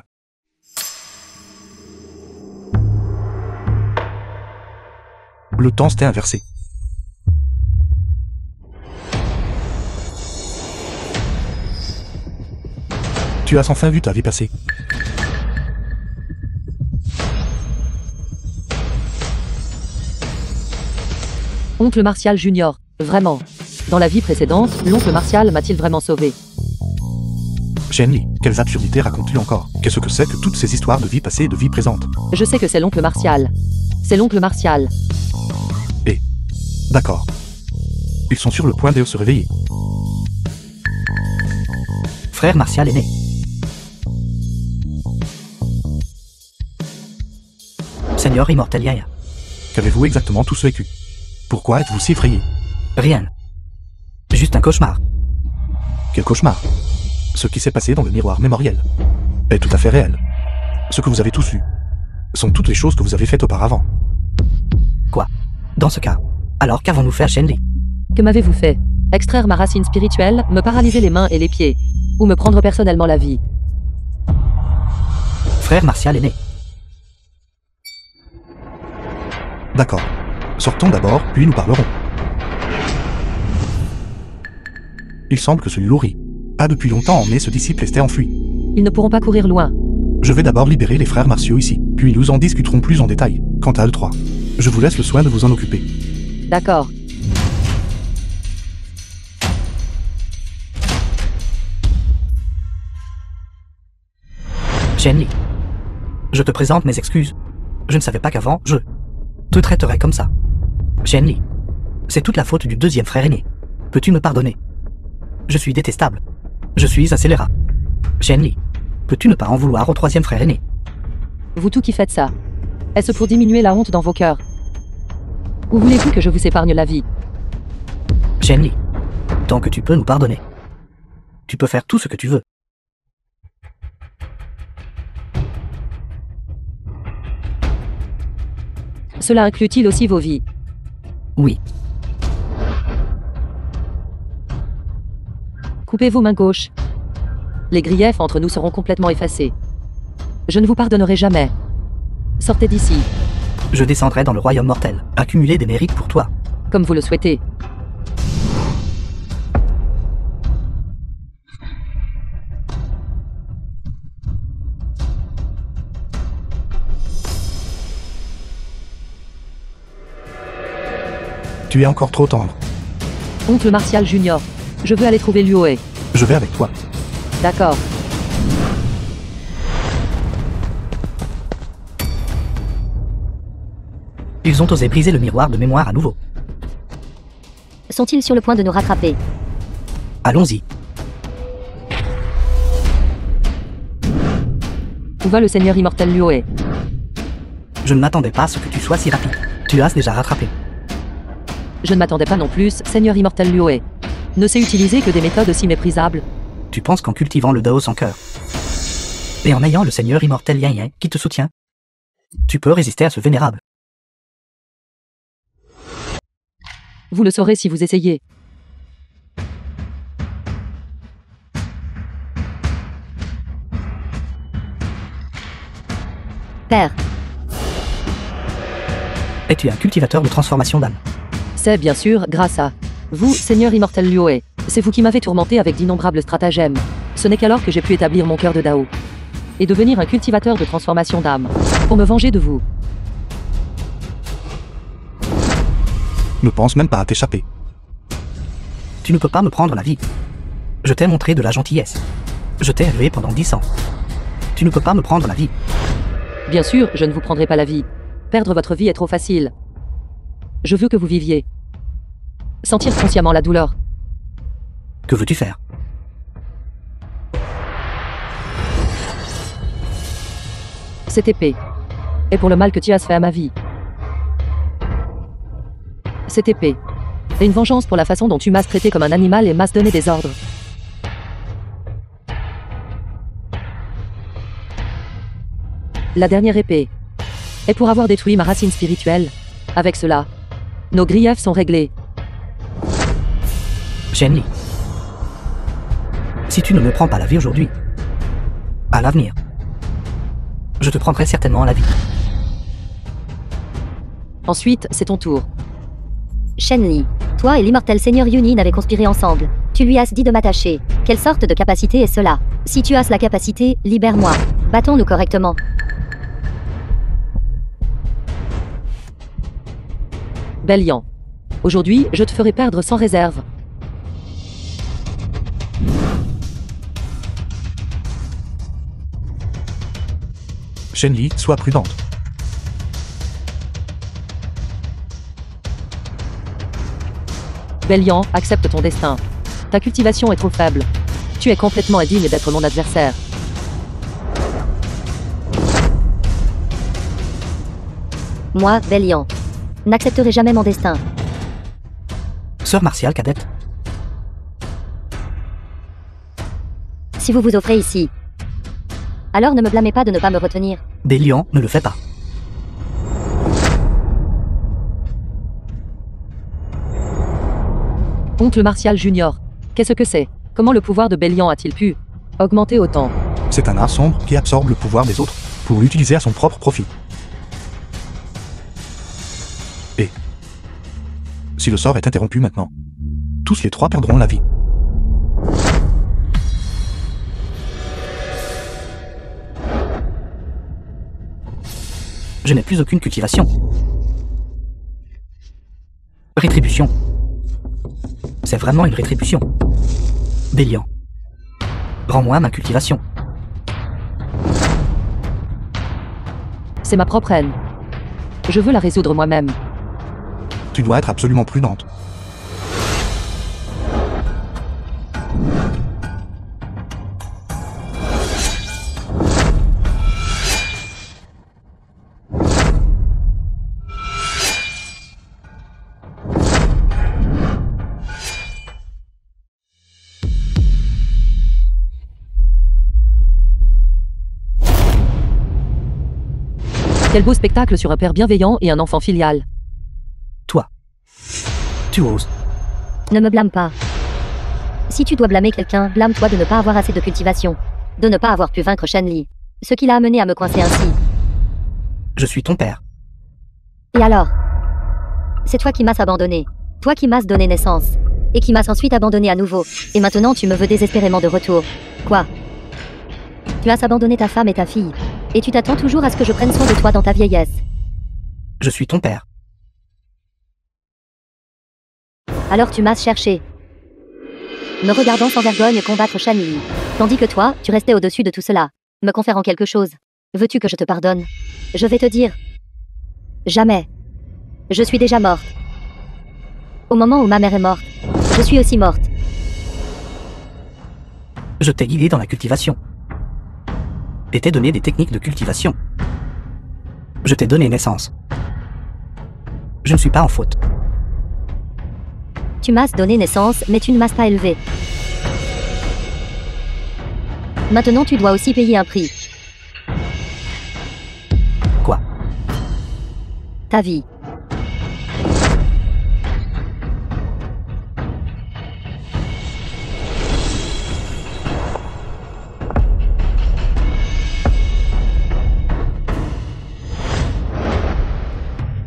Le temps s'était inversé. Tu as enfin vu ta vie passer. Oncle Martial Junior, vraiment. Dans la vie précédente, l'oncle Martial m'a-t-il vraiment sauvé? Shenli, quelles absurdités racontes-tu encore? Qu'est-ce que c'est que toutes ces histoires de vie passée et de vie présente? Je sais que c'est l'oncle Martial. C'est l'oncle Martial. D'accord. Ils sont sur le point de se réveiller. Frère Martial aîné. Seigneur immortel Yaya. Qu'avez-vous exactement tous vécu? Pourquoi êtes-vous si effrayé? Rien. Juste un cauchemar. Quel cauchemar? Ce qui s'est passé dans le miroir mémoriel est tout à fait réel. Ce que vous avez tous eu sont toutes les choses que vous avez faites auparavant. Quoi? Dans ce cas, alors qu'avons-nous fait à Shenli? Que m'avez-vous fait? Extraire ma racine spirituelle, me paralyser les mains et les pieds, ou me prendre personnellement la vie? Frère Martial aîné. D'accord. Sortons d'abord, puis nous parlerons. Il semble que ce Luri a depuis longtemps emmené ce disciple et s'est enfui. Ils ne pourront pas courir loin. Je vais d'abord libérer les frères martiaux ici, puis nous en discuterons plus en détail. Quant à E3, je vous laisse le soin de vous en occuper. D'accord. Shenli. Je te présente mes excuses. Je ne savais pas qu'avant, je te traiterais comme ça. Shenli. C'est toute la faute du deuxième frère aîné. Peux-tu me pardonner? Je suis détestable. Je suis un scélérat. Shenli. Peux-tu ne pas en vouloir au troisième frère aîné? Vous tous qui faites ça. Est-ce pour diminuer la honte dans vos cœurs? Ou voulez-vous que je vous épargne la vie? Shenli. Tant que tu peux nous pardonner. Tu peux faire tout ce que tu veux. Cela inclut-il aussi vos vies? Oui. Coupez vos mains gauches. Les griefs entre nous seront complètement effacés. Je ne vous pardonnerai jamais. Sortez d'ici. Je descendrai dans le royaume mortel, accumuler des mérites pour toi. Comme vous le souhaitez. Tu es encore trop tendre. Oncle Martial Junior. Je veux aller trouver Liyue. Je vais avec toi. D'accord. Ils ont osé briser le miroir de mémoire à nouveau. Sont-ils sur le point de nous rattraper? Allons-y. Où va le seigneur immortel Liyue? Je ne m'attendais pas à ce que tu sois si rapide. Tu as déjà rattrapé. Je ne m'attendais pas non plus, seigneur immortel Liyue. Ne sait utiliser que des méthodes si méprisables. Tu penses qu'en cultivant le Dao sans cœur, et en ayant le seigneur immortel Yin Yin qui te soutient, tu peux résister à ce vénérable. Vous le saurez si vous essayez. Père, Es-tu un cultivateur de transformation d'âme? C'est bien sûr grâce à vous, seigneur immortel Liyue. C'est vous qui m'avez tourmenté avec d'innombrables stratagèmes. Ce n'est qu'alors que j'ai pu établir mon cœur de Dao. Et devenir un cultivateur de transformation d'âme. Pour me venger de vous. Ne pense même pas à t'échapper. Tu ne peux pas me prendre la vie. Je t'ai montré de la gentillesse. Je t'ai élevé pendant 10 ans. Tu ne peux pas me prendre la vie. Bien sûr, je ne vous prendrai pas la vie. Perdre votre vie est trop facile. Je veux que vous viviez. Sentir consciemment la douleur. Que veux-tu faire? Cette épée. Et pour le mal que tu as fait à ma vie. Cette épée. Et une vengeance pour la façon dont tu m'as traité comme un animal et m'as donné des ordres. La dernière épée. Et pour avoir détruit ma racine spirituelle. Avec cela, nos griefs sont réglés. Shenli. Si tu ne me prends pas la vie aujourd'hui, à l'avenir, je te prendrai certainement la vie. Ensuite, c'est ton tour. Shenli, toi et l'immortel seigneur Yunin avaient conspiré ensemble. Tu lui as dit de m'attacher. Quelle sorte de capacité est cela? Si tu as la capacité, libère-moi. Battons-nous correctement. Bélian. Aujourd'hui, je te ferai perdre sans réserve. Shenli, sois prudente. Bélian, accepte ton destin. Ta cultivation est trop faible. Tu es complètement indigne d'être mon adversaire. Moi, Bélian, n'accepterai jamais mon destin. Sœur martiale cadette, Si vous vous offrez ici, alors ne me blâmez pas de ne pas me retenir. Bélian ne le fait pas. Oncle Martial Junior. Qu'est-ce que c'est? Comment le pouvoir de Bélian a-t-il pu augmenter autant? C'est un art sombre qui absorbe le pouvoir des autres pour l'utiliser à son propre profit. Si le sort est interrompu maintenant, tous les trois perdront la vie. Je n'ai plus aucune cultivation. Rétribution. C'est vraiment une rétribution. Bélian. Rends-moi ma cultivation. C'est ma propre haine. Je veux la résoudre moi-même. Tu dois être absolument prudente. Quel beau spectacle sur un père bienveillant et un enfant filial. Toi. Tu oses. Ne me blâme pas. Si tu dois blâmer quelqu'un, blâme-toi de ne pas avoir assez de cultivation. De ne pas avoir pu vaincre Shenli. Ce qui l'a amené à me coincer ainsi. Je suis ton père. Et alors? C'est toi qui m'as abandonné. Toi qui m'as donné naissance. Et qui m'as ensuite abandonné à nouveau. Et maintenant tu me veux désespérément de retour. Quoi? Tu as abandonné ta femme et ta fille. Et tu t'attends toujours à ce que je prenne soin de toi dans ta vieillesse. Je suis ton père. Alors tu m'as cherché. Me regardant sans vergogne combattre Shenli. Tandis que toi, tu restais au-dessus de tout cela. Me conférant quelque chose. Veux-tu que je te pardonne? Je vais te dire. Jamais. Je suis déjà morte. Au moment où ma mère est morte, je suis aussi morte. Je t'ai guidé dans la cultivation. Et t'ai donné des techniques de cultivation. Je t'ai donné naissance. Je ne suis pas en faute. Tu m'as donné naissance, mais tu ne m'as pas élevé. Maintenant tu dois aussi payer un prix. Quoi? Ta vie.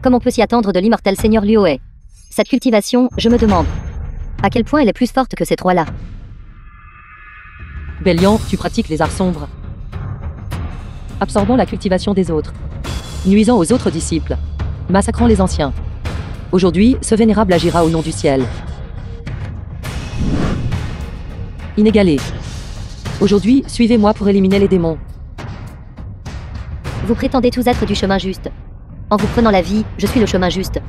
Comme on peut s'y attendre de l'immortel Seigneur Luoé. Cette cultivation, je me demande. À quel point elle est plus forte que ces trois-là. Bélian, tu pratiques les arts sombres. Absorbant la cultivation des autres. Nuisant aux autres disciples. Massacrant les anciens. Aujourd'hui, ce vénérable agira au nom du ciel. Inégalé. Aujourd'hui, suivez-moi pour éliminer les démons. Vous prétendez tous être du chemin juste. En vous prenant la vie, je suis le chemin juste.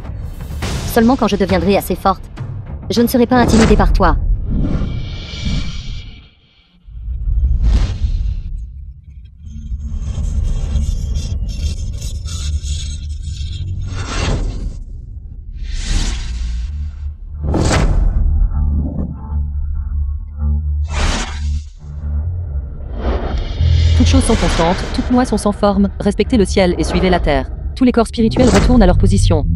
Seulement quand je deviendrai assez forte, je ne serai pas intimidée par toi. Toutes choses sont constantes, toutes lois sont sans forme, respectez le ciel et suivez la terre. Tous les corps spirituels retournent à leur position.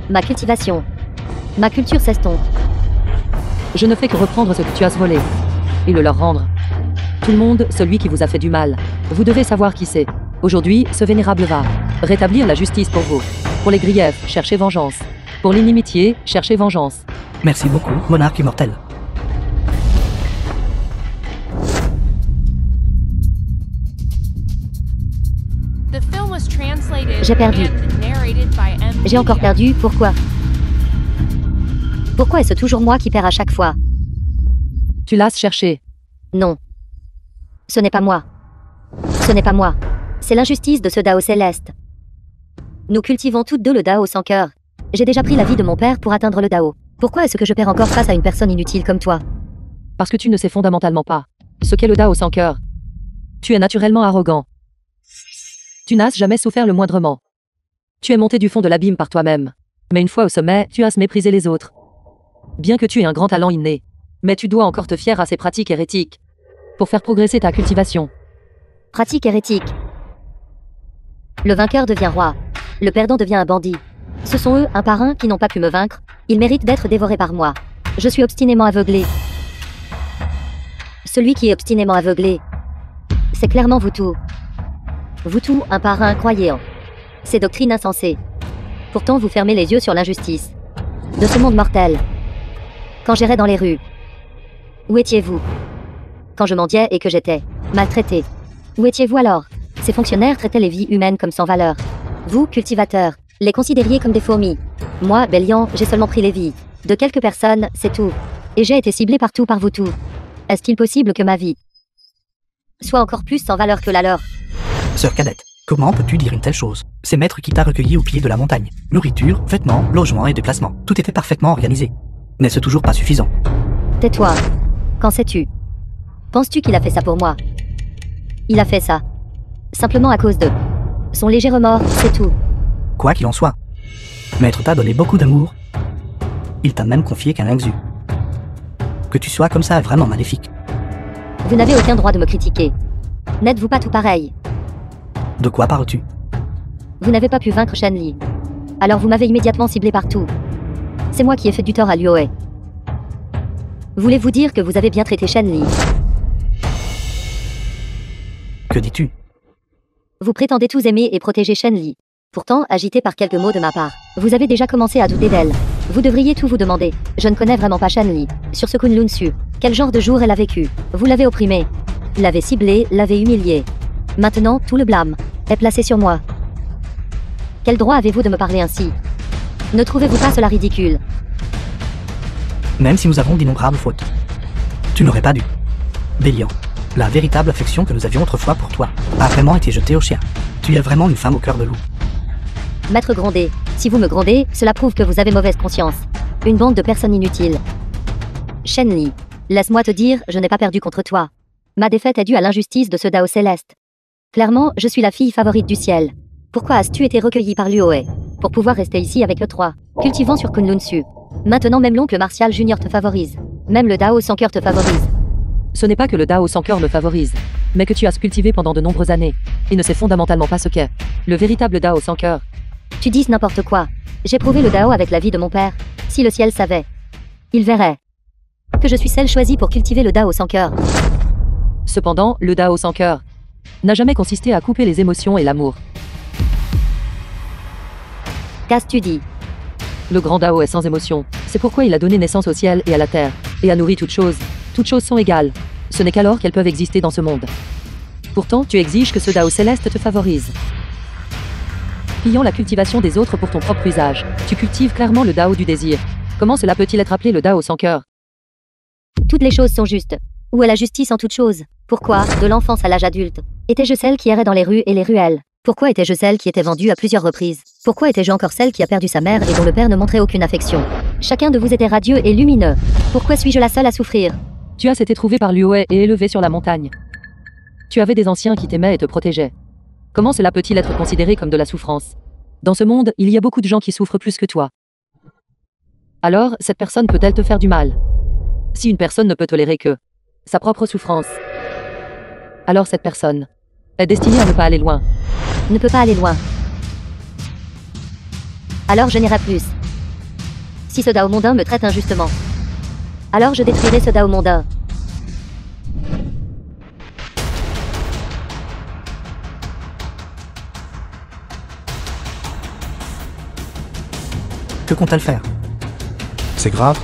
Ma cultivation. Ma culture s'estompe. Je ne fais que reprendre ce que tu as volé. Et le leur rendre. Tout le monde, celui qui vous a fait du mal. Vous devez savoir qui c'est. Aujourd'hui, ce vénérable va rétablir la justice pour vous. Pour les griefs, cherchez vengeance. Pour l'inimitié, cherchez vengeance. Merci beaucoup, monarque immortel. The film was translated J'ai perdu. and narrated by M. J'ai encore perdu, pourquoi? Pourquoi est-ce toujours moi qui perds à chaque fois? Tu l'as cherché. Non. Ce n'est pas moi. Ce n'est pas moi. C'est l'injustice de ce Dao céleste. Nous cultivons toutes deux le Dao sans cœur. J'ai déjà pris la vie de mon père pour atteindre le Dao. Pourquoi est-ce que je perds encore face à une personne inutile comme toi? Parce que tu ne sais fondamentalement pas ce qu'est le Dao sans cœur. Tu es naturellement arrogant. Tu n'as jamais souffert le moindrement. Tu es monté du fond de l'abîme par toi-même. Mais une fois au sommet, tu as méprisé les autres. Bien que tu aies un grand talent inné. Mais tu dois encore te fier à ces pratiques hérétiques. Pour faire progresser ta cultivation. Pratique hérétique. Le vainqueur devient roi. Le perdant devient un bandit. Ce sont eux, un par un, qui n'ont pas pu me vaincre. Ils méritent d'être dévorés par moi. Je suis obstinément aveuglé. Celui qui est obstinément aveuglé. C'est clairement vous tous. Vous tous, un par un, croyez en ces doctrines insensées. Pourtant vous fermez les yeux sur l'injustice de ce monde mortel. Quand j'errais dans les rues, où étiez-vous? Quand je mendiais et que j'étais maltraité, où étiez-vous alors? Ces fonctionnaires traitaient les vies humaines comme sans valeur. Vous, cultivateurs, les considériez comme des fourmis. Moi, Bélian, j'ai seulement pris les vies de quelques personnes, c'est tout. Et j'ai été ciblé partout par vous tous. Est-ce-qu'il possible que ma vie soit encore plus sans valeur que la leur? Sœur cadette, comment peux-tu dire une telle chose? C'est Maître qui t'a recueilli au pied de la montagne. Nourriture, vêtements, logement et déplacement. Tout était parfaitement organisé. N'est-ce toujours pas suffisant? Tais-toi. Qu'en sais-tu? Penses-tu qu'il a fait ça pour moi? Il a fait ça simplement à cause de son léger remords, c'est tout. Quoi qu'il en soit, Maître t'a donné beaucoup d'amour. Il t'a même confié qu'un exu. Que tu sois comme ça est vraiment maléfique. Vous n'avez aucun droit de me critiquer. N'êtes-vous pas tout pareil? De quoi parles-tu? Vous n'avez pas pu vaincre Shenli. Alors vous m'avez immédiatement ciblé partout. C'est moi qui ai fait du tort à Luohe. Voulez-vous dire que vous avez bien traité Shenli? Que dis-tu? Vous prétendez tous aimer et protéger Shenli. Pourtant, agité par quelques mots de ma part, vous avez déjà commencé à douter d'elle. Vous devriez tout vous demander. Je ne connais vraiment pas Shenli. Sur ce Kunlun Su, quel genre de jour elle a vécu? Vous l'avez opprimée, l'avez ciblée, l'avez humiliée. Maintenant, tout le blâme est placé sur moi. Quel droit avez-vous de me parler ainsi? Ne trouvez-vous pas cela ridicule? Même si nous avons d'innombrables fautes, tu n'aurais pas dû. Bélian, la véritable affection que nous avions autrefois pour toi a vraiment été jetée au chien. Tu es vraiment une femme au cœur de loup. Maître Grondé, si vous me grondez, cela prouve que vous avez mauvaise conscience. Une bande de personnes inutiles. Shenli, laisse-moi te dire, je n'ai pas perdu contre toi. Ma défaite est due à l'injustice de ce Dao céleste. Clairement, je suis la fille favorite du ciel. Pourquoi as-tu été recueillie par Luohe? Pour pouvoir rester ici avec le 3, cultivant sur Kunlun Su. Maintenant même l'oncle Martial Junior te favorise. Même le Dao sans cœur te favorise. Ce n'est pas que le Dao sans cœur me favorise, mais que tu as cultivé pendant de nombreuses années, et ne sais fondamentalement pas ce qu'est le véritable Dao sans cœur. Tu dis n'importe quoi. J'ai prouvé le Dao avec la vie de mon père. Si le ciel savait, il verrait que je suis celle choisie pour cultiver le Dao sans cœur. Cependant, le Dao sans cœur n'a jamais consisté à couper les émotions et l'amour. Qu'as-tu dit? Le grand Dao est sans émotion. C'est pourquoi il a donné naissance au ciel et à la terre, et a nourri toutes choses. Toutes choses sont égales. Ce n'est qu'alors qu'elles peuvent exister dans ce monde. Pourtant, tu exiges que ce Dao céleste te favorise. Pillant la cultivation des autres pour ton propre usage, tu cultives clairement le Dao du désir. Comment cela peut-il être appelé le Dao sans cœur? Toutes les choses sont justes. Où est la justice en toutes choses? Pourquoi, de l'enfance à l'âge adulte, étais-je celle qui errait dans les rues et les ruelles? Pourquoi étais-je celle qui était vendue à plusieurs reprises? Pourquoi étais-je encore celle qui a perdu sa mère et dont le père ne montrait aucune affection? Chacun de vous était radieux et lumineux. Pourquoi suis-je la seule à souffrir? Tu as été trouvé par Luohe et élevé sur la montagne. Tu avais des anciens qui t'aimaient et te protégeaient. Comment cela peut-il être considéré comme de la souffrance? Dans ce monde, il y a beaucoup de gens qui souffrent plus que toi. Alors, cette personne peut-elle te faire du mal? Si une personne ne peut tolérer que sa propre souffrance, alors cette personne est destinée à ne pas aller loin. Ne peut pas aller loin. Alors je n'irai plus. Si ce Dao mondain me traite injustement, alors je détruirai ce Dao mondain. Que compte-t-elle faire? C'est grave.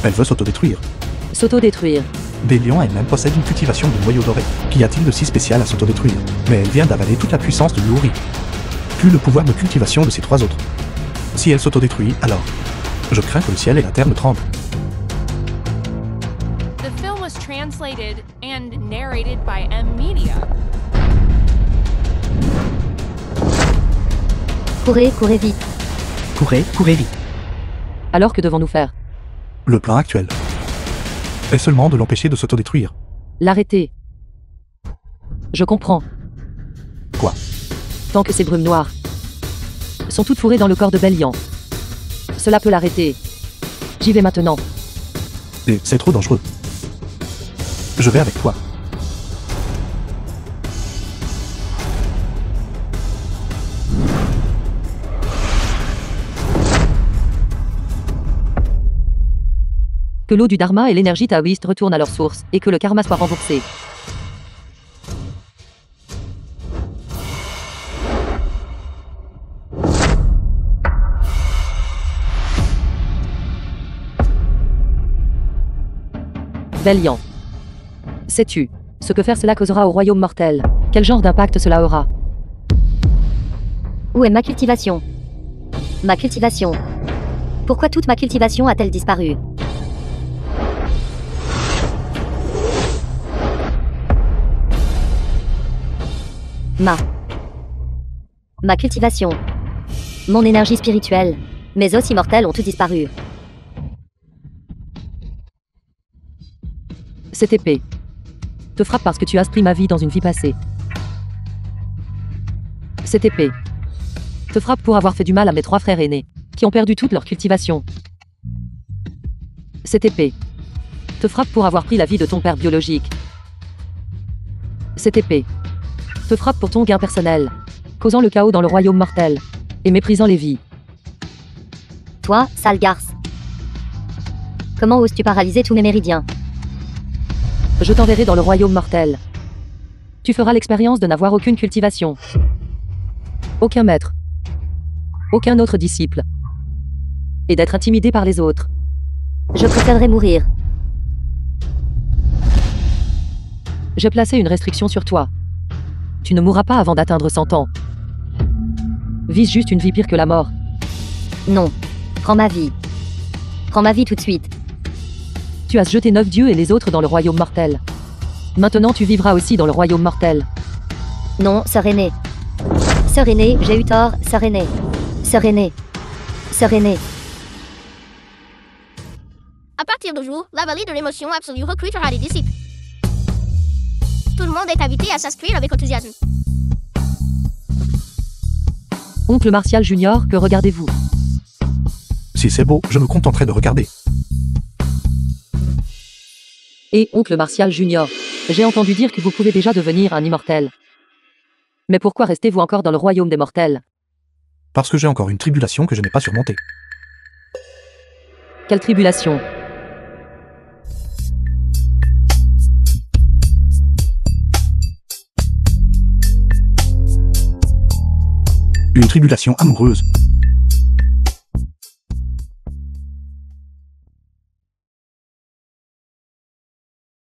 Elle veut s'autodétruire. S'autodétruire. Bélian elle-même possède une cultivation de noyaux dorés. Qu'y a-t-il de si spécial à s'autodétruire? Mais elle vient d'avaler toute la puissance de Luori, plus le pouvoir de cultivation de ces trois autres. Si elle s'autodétruit, alors je crains que le ciel et la terre me tremblent. The film was translated and narrated by M Media. Courez, courez vite. Courez, courez vite. Alors que devons-nous faire? Le plan actuel est seulement de l'empêcher de s'autodétruire. L'arrêter. Je comprends. Quoi? Tant que ces brumes noires sont toutes fourrées dans le corps de Bélian, cela peut l'arrêter. J'y vais maintenant. Et c'est trop dangereux. Je vais avec toi. Que l'eau du Dharma et l'énergie taoïste retournent à leur source, et que le karma soit remboursé. Bélian. Sais-tu ce que faire cela causera au royaume mortel? Quel genre d'impact cela aura? Où est ma cultivation? Ma cultivation. Pourquoi toute ma cultivation a-t-elle disparu? Ma cultivation. Mon énergie spirituelle. Mes os immortels ont tous disparu. Cette épée te frappe parce que tu as pris ma vie dans une vie passée. Cette épée te frappe pour avoir fait du mal à mes 3 frères aînés, qui ont perdu toute leur cultivation. Cette épée te frappe pour avoir pris la vie de ton père biologique. Cette épée te frappe pour ton gain personnel, causant le chaos dans le royaume mortel, et méprisant les vies. Toi, sale garce. Comment oses-tu paralyser tous mes méridiens? Je t'enverrai dans le royaume mortel. Tu feras l'expérience de n'avoir aucune cultivation. Aucun maître. Aucun autre disciple. Et d'être intimidé par les autres. Je préférerais mourir. J'ai placé une restriction sur toi. Tu ne mourras pas avant d'atteindre 100 ans. Vise juste une vie pire que la mort. Non. Prends ma vie. Prends ma vie tout de suite. Tu as jeté 9 dieux et les autres dans le royaume mortel. Maintenant tu vivras aussi dans le royaume mortel. Non, sœur aînée. Sœur aînée, j'ai eu tort, sœur aînée. Sœur aînée. Sœur aînée. À partir d'aujourd'hui, la vallée de l'émotion absolue recrutera des disciples. Tout le monde est invité à s'inscrire avec enthousiasme. Oncle Martial Junior, que regardez-vous? Si c'est beau, je me contenterai de regarder. Et Oncle Martial Junior, j'ai entendu dire que vous pouvez déjà devenir un immortel. Mais pourquoi restez-vous encore dans le royaume des mortels? Parce que j'ai encore une tribulation que je n'ai pas surmontée. Quelle tribulation? Une tribulation amoureuse.